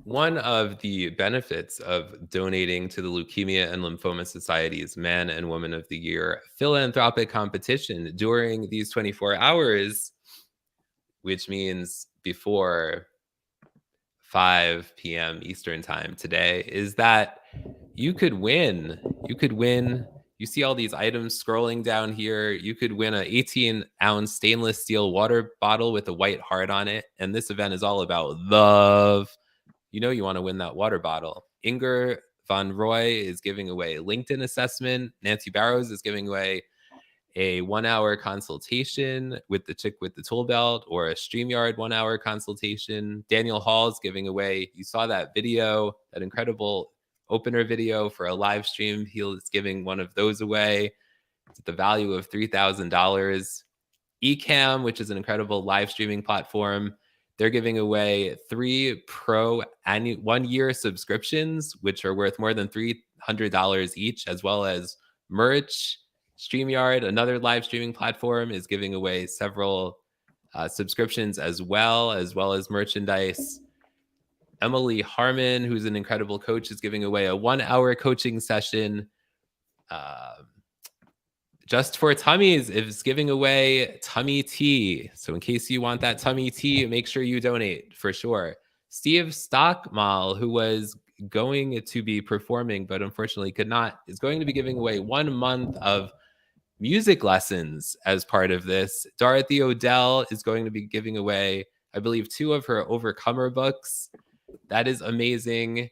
one of the benefits of donating to the Leukemia and Lymphoma Society's Man and Woman of the Year philanthropic competition during these 24 hours, which means before 5 p.m. Eastern time today, is that you could win. You could win. You see all these items scrolling down here. You could win an 18-ounce stainless steel water bottle with a white heart on it. And this event is all about love. You know you want to win that water bottle. Inger Von Roy is giving away a LinkedIn assessment. Nancy Barrows is giving away a 1-hour consultation with the chick with the tool belt, or a StreamYard 1-hour consultation. Daniel Hall is giving away, you saw that video, that incredible opener video for a live stream. He is giving one of those away. It's at the value of $3,000. Ecamm, which is an incredible live streaming platform, they're giving away 3 pro 1-year subscriptions, which are worth more than $300 each, as well as merch. StreamYard, another live streaming platform, is giving away several subscriptions as well as merchandise. Emily Harmon, who's an incredible coach, is giving away a 1-hour coaching session. Just for Tummies is giving away tummy tea. So in case you want that tummy tea, make sure you donate for sure. Steve Stockmal, who was going to be performing but unfortunately could not, is going to be giving away 1 month of music lessons as part of this. Dorothy Odell is going to be giving away, I believe, 2 of her Overcomer books. That is amazing.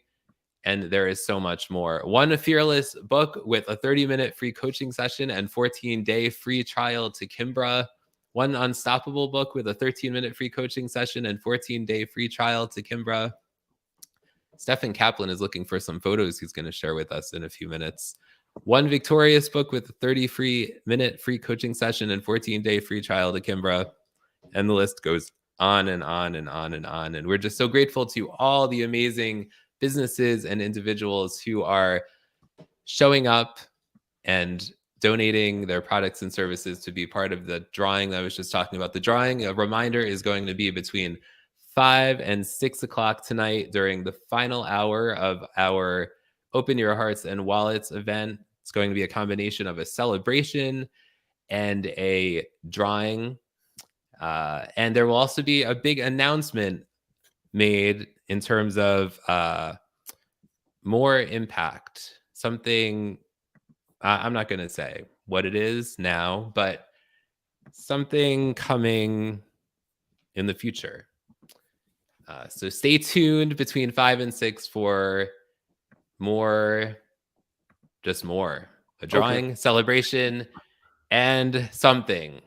And there is so much more. One Fearless book with a 30-minute free coaching session and 14-day free trial to Kimbra. One Unstoppable book with a 13-minute free coaching session and 14-day free trial to Kimbra. Stephen Kaplan is looking for some photos he's going to share with us in a few minutes. One Victorious book with a 30-minute free coaching session and 14-day free trial to Kimbra. And the list goes on and on and on and on. And we're just so grateful to all the amazing businesses and individuals who are showing up and donating their products and services to be part of the drawing that I was just talking about. The drawing, a reminder, is going to be between 5 and 6 o'clock tonight during the final hour of our Open Your Hearts and Wallets event. It's going to be a combination of a celebration and a drawing. And there will also be a big announcement made in terms of more impact. Something, I'm not going to say what it is now, but something coming in the future. So stay tuned between 5 and 6 for more, just more. A drawing, celebration, and something.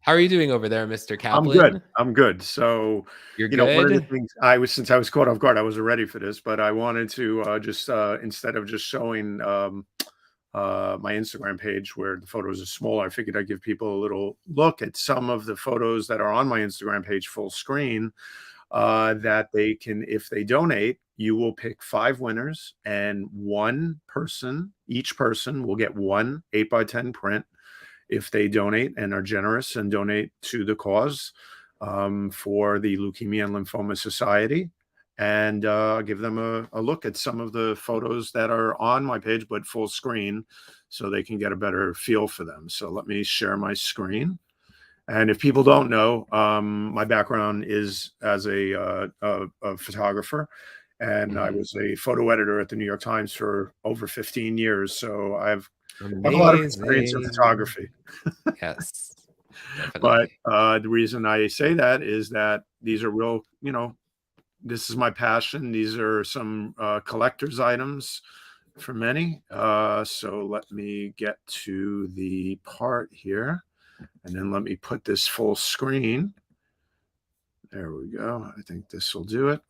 How are you doing over there, Mr. Kaplan? I'm good. So, you're you good? know, one of the things since I was caught off guard, I wasn't ready for this, but I wanted to just instead of just showing my Instagram page where the photos are smaller, I figured I'd give people a little look at some of the photos that are on my Instagram page full screen that they can, if they donate, you will pick 5 winners, and each person will get one 8x10 print if they donate and are generous and donate to the cause for the Leukemia and Lymphoma Society. And give them a look at some of the photos that are on my page, but full screen, so they can get a better feel for them. So let me share my screen. And if people don't know, my background is as a photographer, and I was a photo editor at the New York Times for over 15 years. So I've a lot of experience in photography. Yes. But the reason I say that is that these are real, you know, this is my passion. These are some collector's items for many. So let me get to the part here, and then let me put this full screen. There we go. I think this will do it.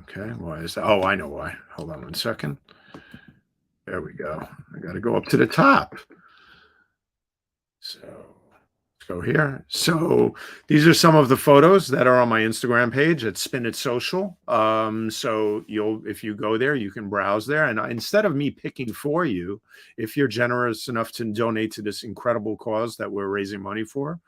Okay. Why is that? Oh, I know why. Hold on 1 second. There we go. I got to go up to the top. So let's go here. So these are some of the photos that are on my Instagram page at Spin It Social. So if you go there, you can browse there. And instead of me picking for you, if you're generous enough to donate to this incredible cause that we're raising money for,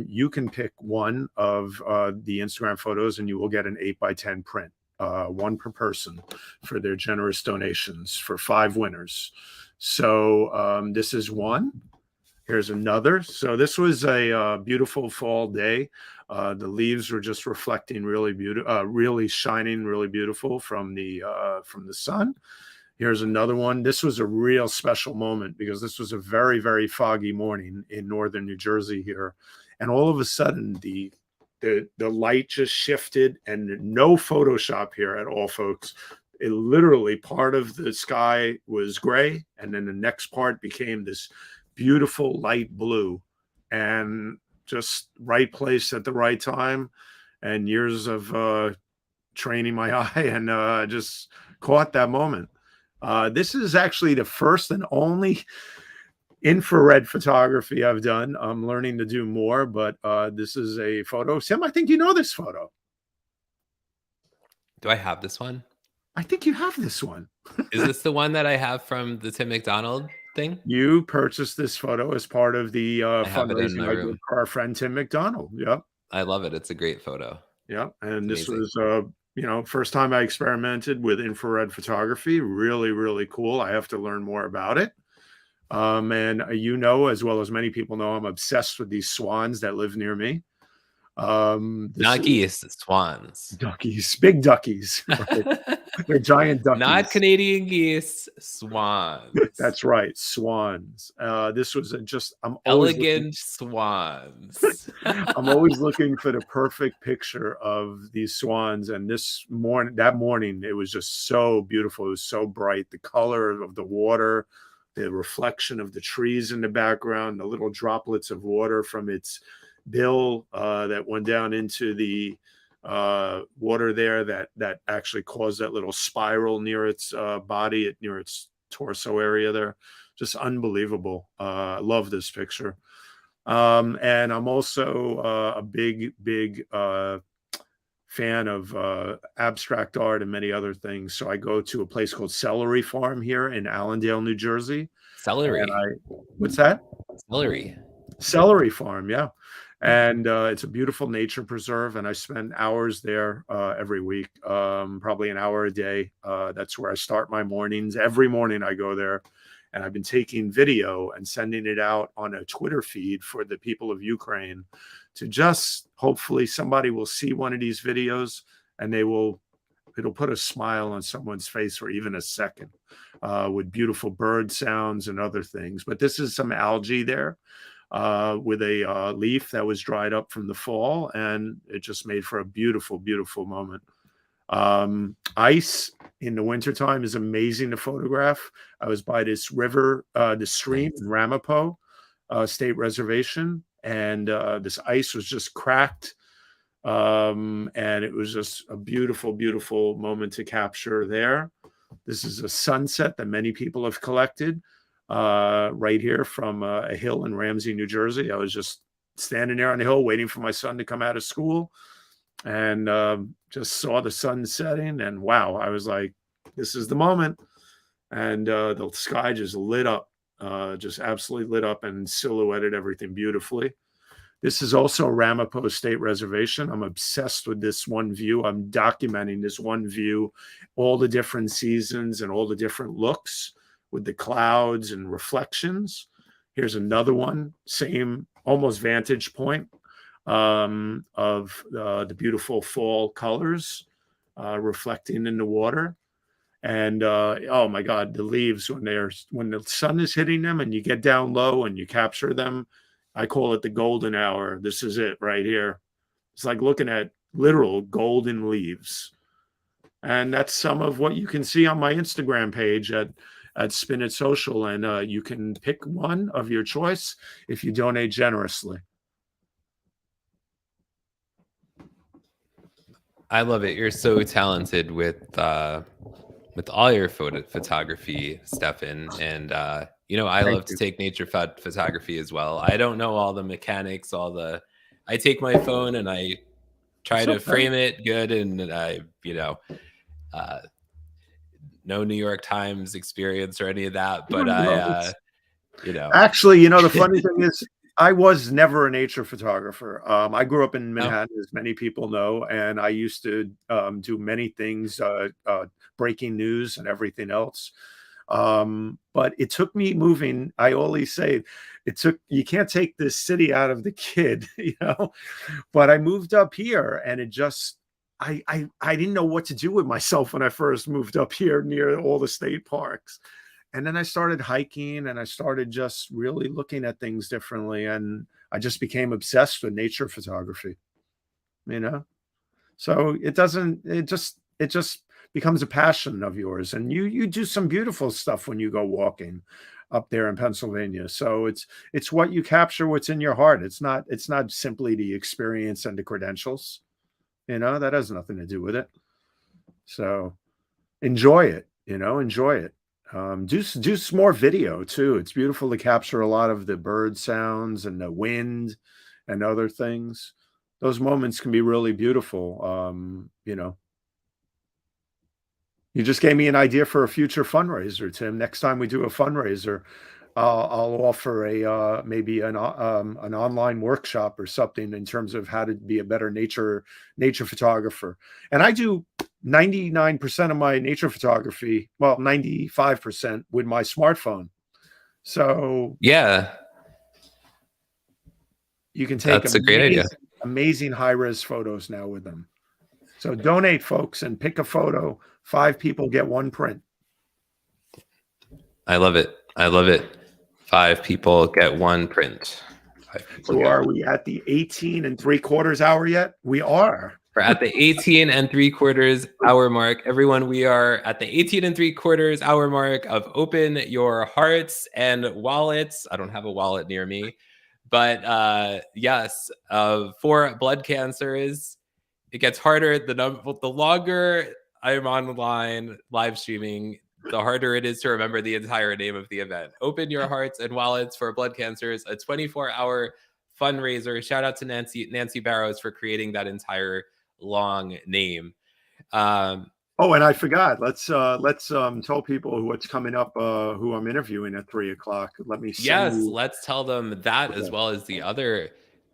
you can pick one of the Instagram photos, and you will get an 8x10 print. One per person for their generous donations for 5 winners. So this is one. Here's another. So this was a beautiful fall day. The leaves were just reflecting really beautiful, really shining, really beautiful from the sun. Here's another one. This was a real special moment because this was a very, very foggy morning in northern New Jersey here, and all of a sudden the light just shifted, and no Photoshop here at all, folks. It literally, part of the sky was gray, and then the next part became this beautiful light blue, and just right place at the right time, and years of training my eye, and just caught that moment. This is actually the first and only infrared photography I've done. I'm learning to do more, but this is a photo. Tim, I think you know this photo. Do I have this one? I think you have this one. Is this the one that I have from the Tim McDonald thing? You purchased this photo as part of the fundraising I did for our friend Tim McDonald. Yep. I love it. It's a great photo. Yeah. And this was, first time I experimented with infrared photography. Really, really cool. I have to learn more about it. And as well as many people know, I'm obsessed with these swans that live near me. Not geese, swans. Duckies, big duckies. Right? They're giant duckies. Not Canadian geese, swans. That's right, swans. This was I'm elegant swans. I'm always looking for the perfect picture of these swans. And that morning, it was just so beautiful. It was so bright. The color of the water, the reflection of the trees in the background, the little droplets of water from its bill that went down into the water there that actually caused that little spiral near its body, near its torso area there. Just unbelievable. I love this picture. And I'm also a big fan of abstract art and many other things. So I go to a place called Celery Farm here in Allendale, New Jersey. Celery. What's that? Celery Farm, yeah. And it's a beautiful nature preserve, and I spend hours there every week, probably an hour a day. That's where I start my mornings. Every morning I go there, and I've been taking video and sending it out on a Twitter feed for the people of Ukraine to just hopefully somebody will see one of these videos and it'll put a smile on someone's face for even a second with beautiful bird sounds and other things. But this is some algae there. With a leaf that was dried up from the fall, and it just made for a beautiful, beautiful moment. Ice in the wintertime is amazing to photograph. I was by this river, the stream in Ramapo State Reservation, and this ice was just cracked. And it was just a beautiful, beautiful moment to capture there. This is a sunset that many people have collected. Right here from a hill in Ramsey, New Jersey. I was just standing there on the hill waiting for my son to come out of school, and just saw the sun setting, and wow, I was like, this is the moment. And the sky just lit up, just absolutely lit up and silhouetted everything beautifully. This is also Ramapo State Reservation. I'm obsessed with this one view. I'm documenting this one view, all the different seasons and all the different looks, with the clouds and reflections. Here's another one, same almost vantage point of the beautiful fall colors reflecting in the water. And oh my God, the leaves, when the sun is hitting them and you get down low and you capture them, I call it the golden hour. This is it right here. It's like looking at literal golden leaves. And that's some of what you can see on my Instagram page at Spin It Social, and you can pick one of your choice if you donate generously. I love it. You're so talented with all your photography, Stefan, and I love to take nature photography as well. I don't know all the mechanics, I take my phone and I try to frame it good, and no New York Times experience or any of that, but Actually, the funny thing is, I was never a nature photographer. I grew up in Manhattan, as many people know, and I used to do many things, breaking news and everything else. But it took me moving. I always say you can't take this city out of the kid, but I moved up here, and it just, I didn't know what to do with myself when I first moved up here near all the state parks. And then I started hiking, and I started just really looking at things differently. And I just became obsessed with nature photography, So it just becomes a passion of yours. And you do some beautiful stuff when you go walking up there in Pennsylvania. So it's what you capture, what's in your heart. It's not simply the experience and the credentials. That has nothing to do with it. So enjoy it, enjoy it. Do some more video too. It's beautiful to capture a lot of the bird sounds and the wind and other things. Those moments can be really beautiful. You just gave me an idea for a future fundraiser, Tim. Next time we do a fundraiser, I'll offer maybe an online workshop or something in terms of how to be a better nature photographer. And I do 99% of my nature photography, well, 95% with my smartphone. So yeah, you can take that's a great idea. amazing high-res photos now with them. So donate, folks, and pick a photo. 5 people get 1 print. I love it. I love it. 5 people get 1 print. So are we at the 18 3/4 hour yet? We are. We're at the 18 3/4 hour mark. Everyone, we are at the 18 3/4 hour mark of Open Your Hearts and Wallets. I don't have a wallet near me, but yes, for blood cancers, it gets harder. The longer I'm online live streaming, the harder it is to remember the entire name of the event. Open Your Hearts and Wallets for Blood Cancers, a 24-hour fundraiser. Shout out to Nancy Barrows for creating that entire long name. And I forgot. Let's tell people what's coming up. Who I'm interviewing at 3:00. Let me. Let's tell them that as well as the other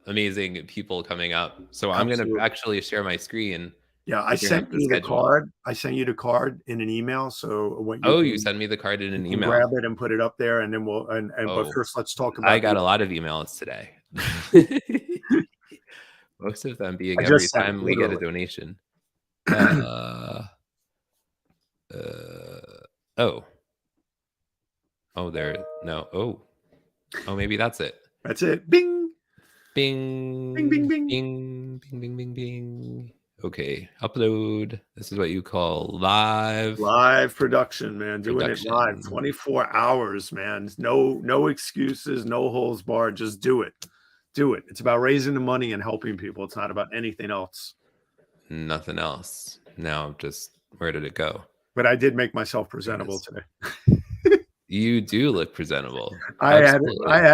amazing people coming up. So I'm going to actually share my screen. Yeah, I sent you the card. I sent you the card in an email. So when you send me the card in an email. Grab it and put it up there, and then we'll. But first, let's talk about. I got a lot of emails today. Most of them being every time we get a donation. Maybe that's it. That's it. Bing, bing, bing, bing, bing, bing, bing, bing, bing, bing. Okay, upload. This is what you call live production, man. Doing it live, 24 hours, man. No excuses, no holes barred. Just do it. Do it. It's about raising the money and helping people. It's not about anything else. Nothing else. Now, just where did it go? But I did make myself presentable today. You do look presentable. I had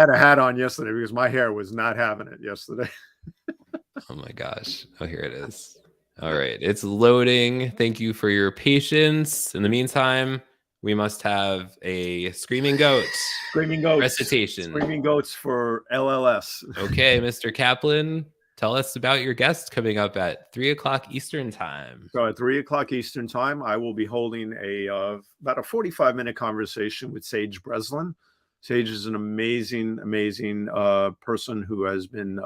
a hat on yesterday because my hair was not having it yesterday. Oh my gosh. Oh, here it is. All right. It's loading. Thank you for your patience. In the meantime, we must have a screaming goat. Screaming goats. Recitation. Screaming goats for LLS. Okay, Mr. Kaplan, tell us about your guest coming up at 3:00 Eastern time. So at 3:00 Eastern time, I will be holding about a 45-minute conversation with Sage Breslin. Sage is an amazing person who has been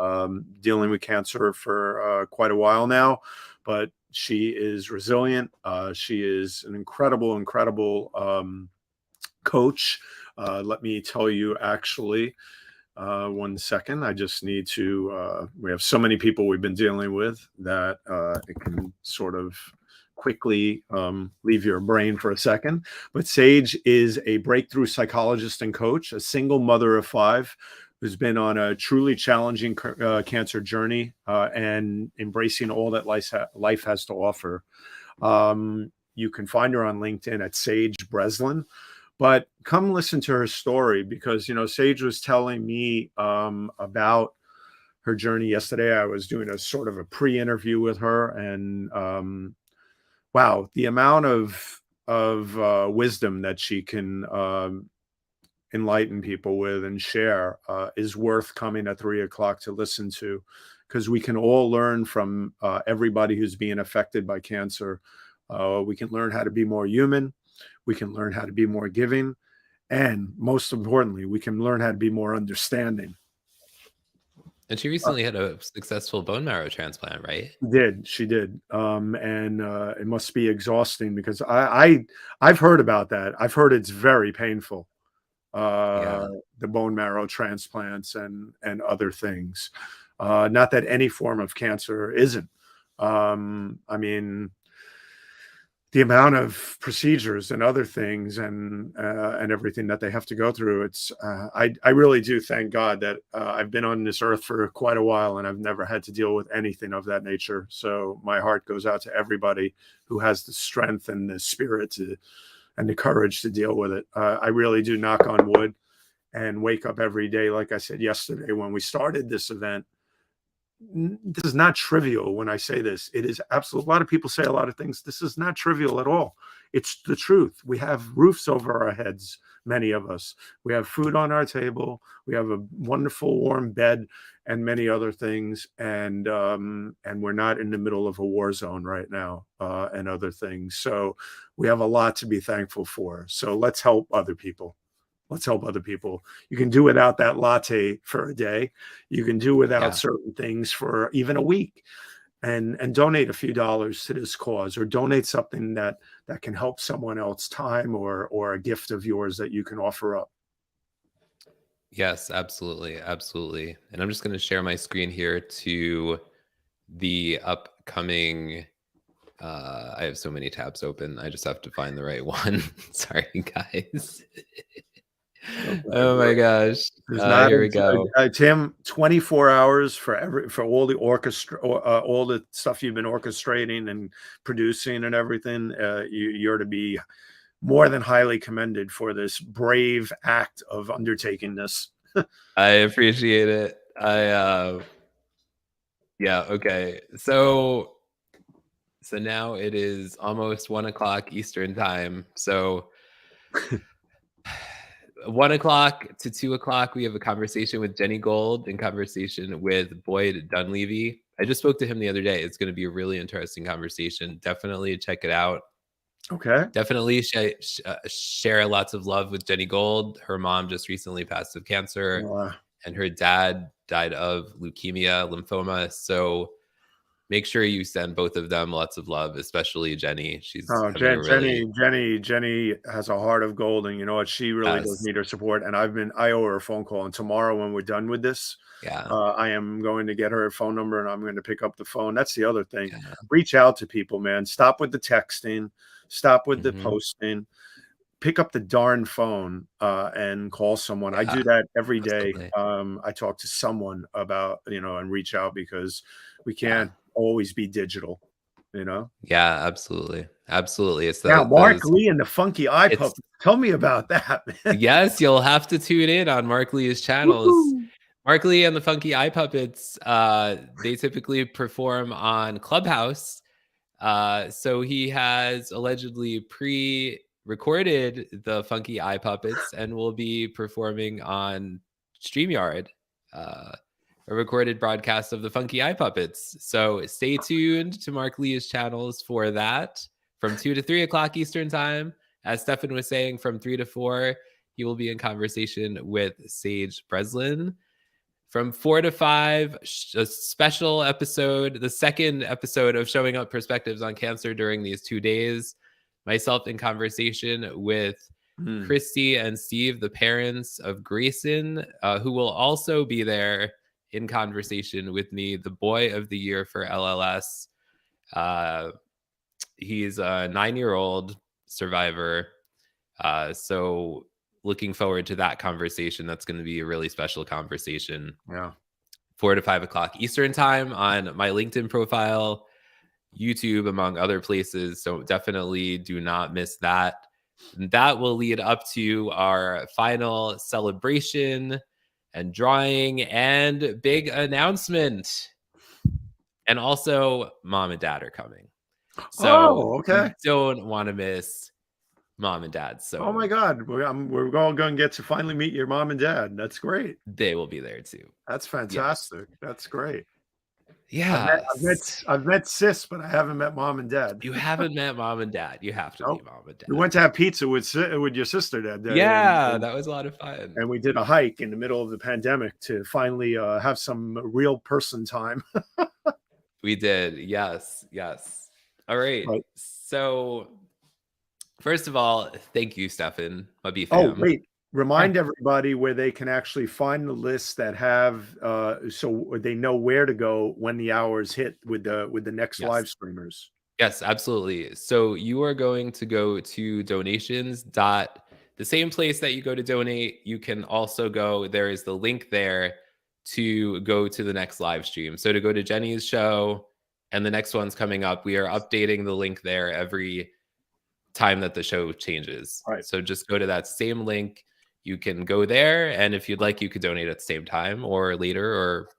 dealing with cancer for quite a while now, but she is resilient. She is an incredible coach. Let me tell you, actually, 1 second. I just need to, we have so many people we've been dealing with that it can sort of quickly leave your brain for a second. But Sage is a breakthrough psychologist and coach, a single mother of 5 who's been on a truly challenging cancer journey and embracing all that life has to offer. You can find her on LinkedIn at Sage Breslin. But come listen to her story because, Sage was telling me about her journey yesterday. I was doing a sort of a pre-interview with her, and wow, the amount of wisdom that she can enlighten people with and share is worth coming at 3:00 to listen to, because we can all learn from everybody who's being affected by cancer. We can learn how to be more human. We can learn how to be more giving. And most importantly, we can learn how to be more understanding. And she recently had a successful bone marrow transplant, right? She did. And it must be exhausting because I've heard about that. I've heard it's very painful, the bone marrow transplants and other things. Not that any form of cancer isn't. I mean, the amount of procedures and other things and everything that they have to go through, it's I really do thank God that I've been on this earth for quite a while and I've never had to deal with anything of that nature. So my heart goes out to everybody who has the strength and the spirit and the courage to deal with it. I really do knock on wood and wake up every day. Like I said yesterday when we started this event, this is not trivial when I say this. It is absolute. A lot of people say a lot of things. This is not trivial at all. It's the truth. We have roofs over our heads, many of us. We have food on our table. We have a wonderful warm bed and many other things. And we're not in the middle of a war zone right now and other things. So we have a lot to be thankful for. So let's help other people. Let's help other people. You can do without that latte for a day. You can do without certain things for even a week, and donate a few dollars to this cause, or donate something that can help someone else, time or a gift of yours that you can offer up. Yes, absolutely. Absolutely. And I'm just going to share my screen here to the upcoming. I have so many tabs open. I just have to find the right one. Sorry, guys. Oh my gosh. Here we go. Tim, 24 hours for all the orchestra, all the stuff you've been orchestrating and producing and everything. You're to be more than highly commended for this brave act of undertaking this. I appreciate it. Yeah, okay. So now it is almost 1 o'clock Eastern time. So 1 o'clock to 2 o'clock, we have a conversation with Jenny Gold and conversation with Boyd Dunleavy. I just spoke to him the other day. It's going to be a really interesting conversation. Definitely check it out. Okay. Definitely share lots of love with Jenny Gold. Her mom just recently passed of cancer, and her dad died of leukemia, lymphoma. So make sure you send both of them lots of love, especially Jenny. She's Jenny has a heart of gold, and you know what? She really does need her support. And I owe her a phone call. And tomorrow, when we're done with this, I am going to get her phone number, and I'm going to pick up the phone. That's the other thing. Reach out to people, man. Stop with the texting. Stop with the posting. Pick up the darn phone and call someone. I do that every day. I talk to someone about, and reach out, because we can't always be digital, Yeah, absolutely. It's now Mark Lee and the Funky Eye Puppets. Tell me about that, man. Yes, you'll have to tune in on Mark Lee's channels. Woo-hoo. Mark Lee and the Funky Eye Puppets, they typically perform on Clubhouse. So he has allegedly pre-recorded the Funky Eye Puppets and will be performing on StreamYard, a recorded broadcast of the Funky Eye Puppets. So stay tuned to Mark Lee's channels for that from 2 to 3 o'clock Eastern time. As Stefan was saying, from 3 to 4, he will be in conversation with Sage Breslin. From 4 to 5, a special episode, the second episode of Showing Up Perspectives on Cancer during these 2 days. Myself in conversation with Christy and Steve, the parents of Grayson, who will also be there in conversation with me, the boy of the year for LLS. He's a 9-year-old survivor. So looking forward to that conversation. That's going to be a really special conversation. Yeah. 4 to 5 o'clock Eastern time on my LinkedIn profile, YouTube, among other places. So definitely do not miss that. And that will lead up to our final celebration and drawing and big announcement. And also, mom and dad are coming. So you don't want to miss mom and dad. So oh my God, we're all going to get to finally meet your mom and dad. That's great. They will be there too. That's fantastic. Yes. That's great. Yeah, I've met sis, but I haven't met mom and dad. You haven't met mom and dad. You have to meet mom and dad. We went to have pizza with your sister that day. Yeah, that was a lot of fun. And we did a hike in the middle of the pandemic to finally have some real person time. We did. Yes. All right. So first of all, thank you, Stefan. Fam. Oh, wait. Remind everybody where they can actually find the lists that have, so they know where to go when the hours hit with the next live streamers. Yes, absolutely. So you are going to go to donations. The same place that you go to donate, you can also go. There is the link there to go to the next live stream. So to go to Jenny's show and the next one's coming up, we are updating the link there every time that the show changes. Right. So just go to that same link. You can go there, and if you'd like, you could donate at the same time or later or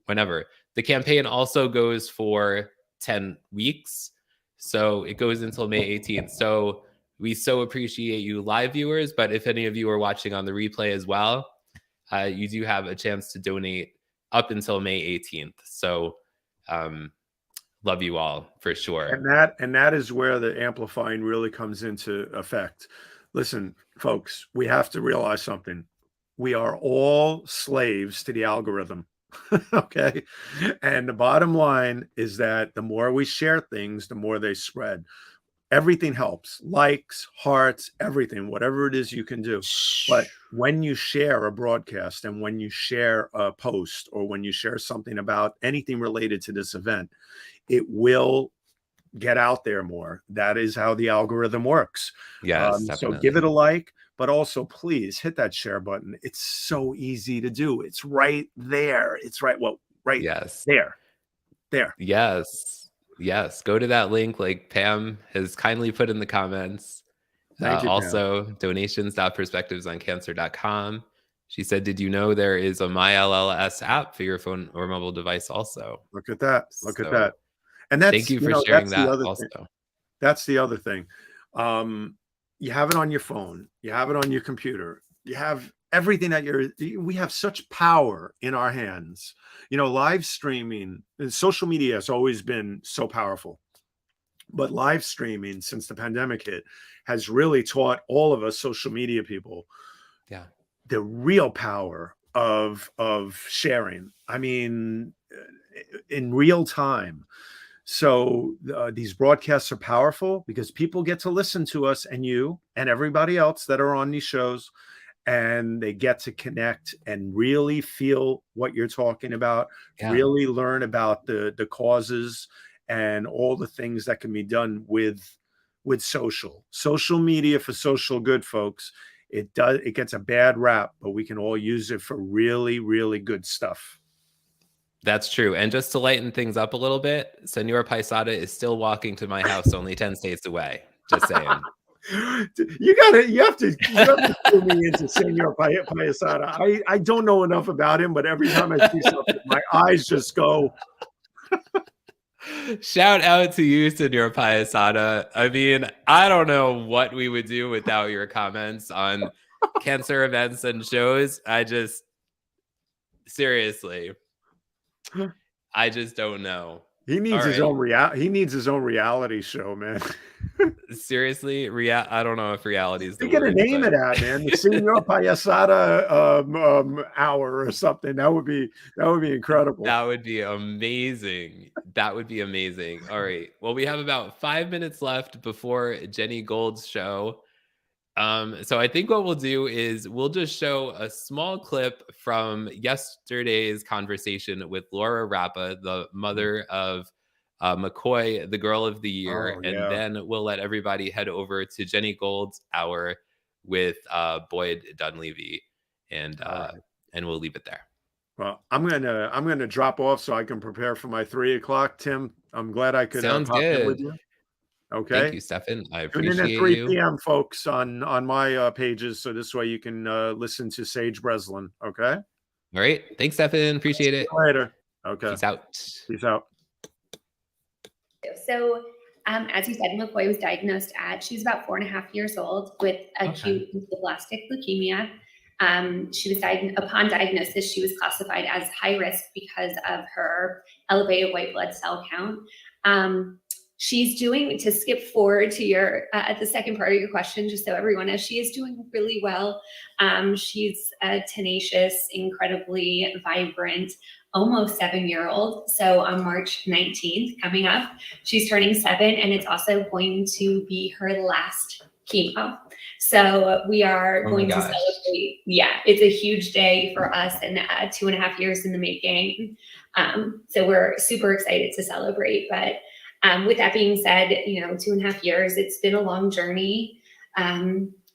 whenever. The campaign also goes for 10 weeks, so it goes until May 18th. So we so appreciate you live viewers, but if any of you are watching on the replay as well, you do have a chance to donate up until May 18th. So love you all for sure. And that is where the amplifying really comes into effect. Listen, folks, we have to realize something. We are all slaves to the algorithm. Okay. And the bottom line is that the more we share things, the more they spread. Everything helps. Likes, hearts, everything, whatever it is you can do. But when you share a broadcast and when you share a post or when you share something about anything related to this event, it will get out there more. That is how the algorithm works. Yes, so definitely. give it a like, but also please hit that share button. It's so easy to do. It's right there. It's right. Well, right. Yes. There. Yes. Yes. Go to that link like Pam has kindly put in the comments. Thank you, also, donations.perspectivesoncancer.com. She said, did you know there is a MyLLS app for your phone or mobile device also? Look at that. Look at that. And that's, thank you for sharing that also. That's the other thing. You have it on your phone. You have it on your computer. You have everything we have such power in our hands. Live streaming, social media has always been so powerful. But live streaming, since the pandemic hit, has really taught all of us social media people the real power of sharing. I mean, in real time. So these broadcasts are powerful because people get to listen to us and you and everybody else that are on these shows, and they get to connect and really feel what you're talking about, really learn about the causes and all the things that can be done with social media for social good, folks. It gets a bad rap, but we can all use it for really, really good stuff. That's true. And just to lighten things up a little bit, Senor Paisada is still walking to my house only 10 states away. Just saying. You have to pull me into Senor Paisada. I don't know enough about him, but every time I see something, my eyes just go. Shout out to you, Senor Paisada. I mean, I don't know what we would do without your comments on cancer events and shows. Seriously. I just don't know. He needs his own reality show, man. Seriously, I don't know if reality is the word. Get a name of that, man. The Senor Payasada hour or something. That would be incredible. That would be amazing. That would be amazing. All right. Well, we have about 5 minutes left before Jenny Gold's show. So I think what we'll do is we'll just show a small clip from yesterday's conversation with Laura Rappa, the mother of McCoy, the Girl of the Year. Then we'll let everybody head over to Jenny Gold's hour with Boyd Dunleavy, and we'll leave it there. Well, I'm gonna drop off so I can prepare for my 3 o'clock. Tim, I'm glad I could Sounds pop good. in with you. Okay. Thank you, Stefan. I appreciate Tune in at 3 p.m., folks, on my pages, so this way you can listen to Sage Breslin. Okay. All right. Thanks, Stefan. Appreciate it. Later. Okay. Peace out. Peace out. So, as you said, McCoy was diagnosed she was about 4.5 years old with acute lymphoblastic leukemia. She was upon diagnosis, she was classified as high risk because of her elevated white blood cell count. She's doing, to skip forward to your the second part of your question, just so everyone knows, she is doing really well. She's a tenacious, incredibly vibrant, almost 7-year-old. So on March 19th, coming up, she's turning 7, and it's also going to be her last chemo. So we are going to celebrate. Yeah, it's a huge day for us, and 2.5 years in the making. So we're super excited to celebrate. But with that being said, 2.5 years, it's been a long journey,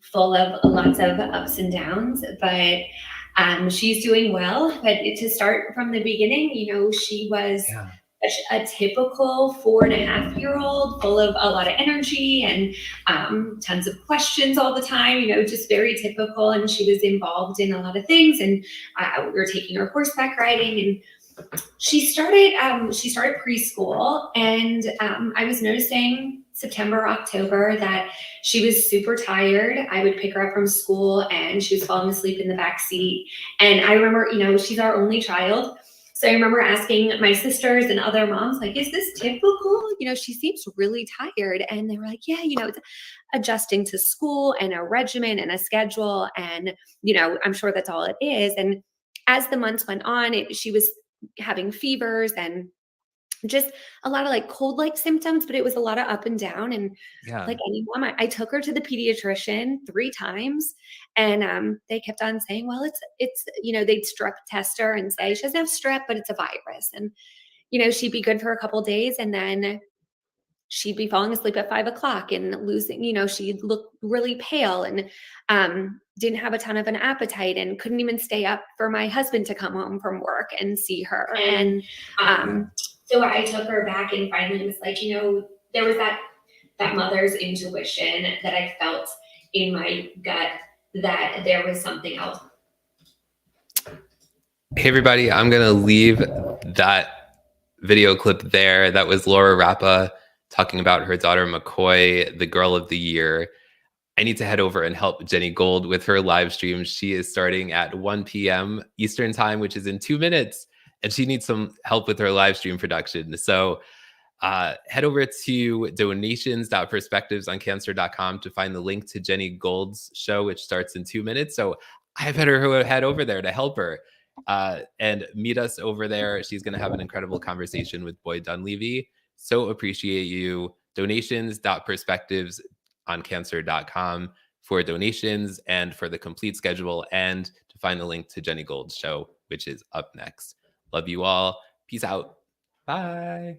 full of lots of ups and downs, but she's doing well. But to start from the beginning, she was a typical 4.5-year-old, full of a lot of energy and tons of questions all the time, just very typical. And she was involved in a lot of things, and we were taking her horseback riding, and she started preschool, and I was noticing September, October that she was super tired. I would pick her up from school and she was falling asleep in the back seat. And I remember, she's our only child. So So I remember asking my sisters and other moms, like, is this typical? You know, she seems really tired. And they were like, yeah, you know, it's adjusting to school and a regimen and a schedule. And, you know, I'm sure that's all it is. And as the months went on, she was having fevers and just a lot of like cold-like symptoms, but it was a lot of up and down. And like any mom, I took her to the pediatrician 3 times, and they kept on saying, well, it's, you know, they'd strep test her and say she doesn't have strep, but it's a virus. And, you know, she'd be good for a couple of days, and then she'd be falling asleep at 5 o'clock and losing, you know, she'd look really pale and didn't have a ton of an appetite and couldn't even stay up for my husband to come home from work and see her. And so I took her back and finally was like, you know, there was that mother's intuition that I felt in my gut that there was something else. Hey, everybody, I'm going to leave that video clip there. That was Laura Rappa talking about her daughter, McCoy, the girl of the year. I need to head over and help Jenny Gold with her live stream. She is starting at 1 p.m. Eastern time, which is in 2 minutes. And she needs some help with her live stream production. So head over to donations.perspectivesoncancer.com to find the link to Jenny Gold's show, which starts in 2 minutes. So I better head over there to help her and meet us over there. She's going to have an incredible conversation with Boyd Dunleavy. So appreciate you. Donations.perspectivesoncancer.com for donations and for the complete schedule and to find the link to Jenny Gold's show, which is up next. Love you all. Peace out. Bye.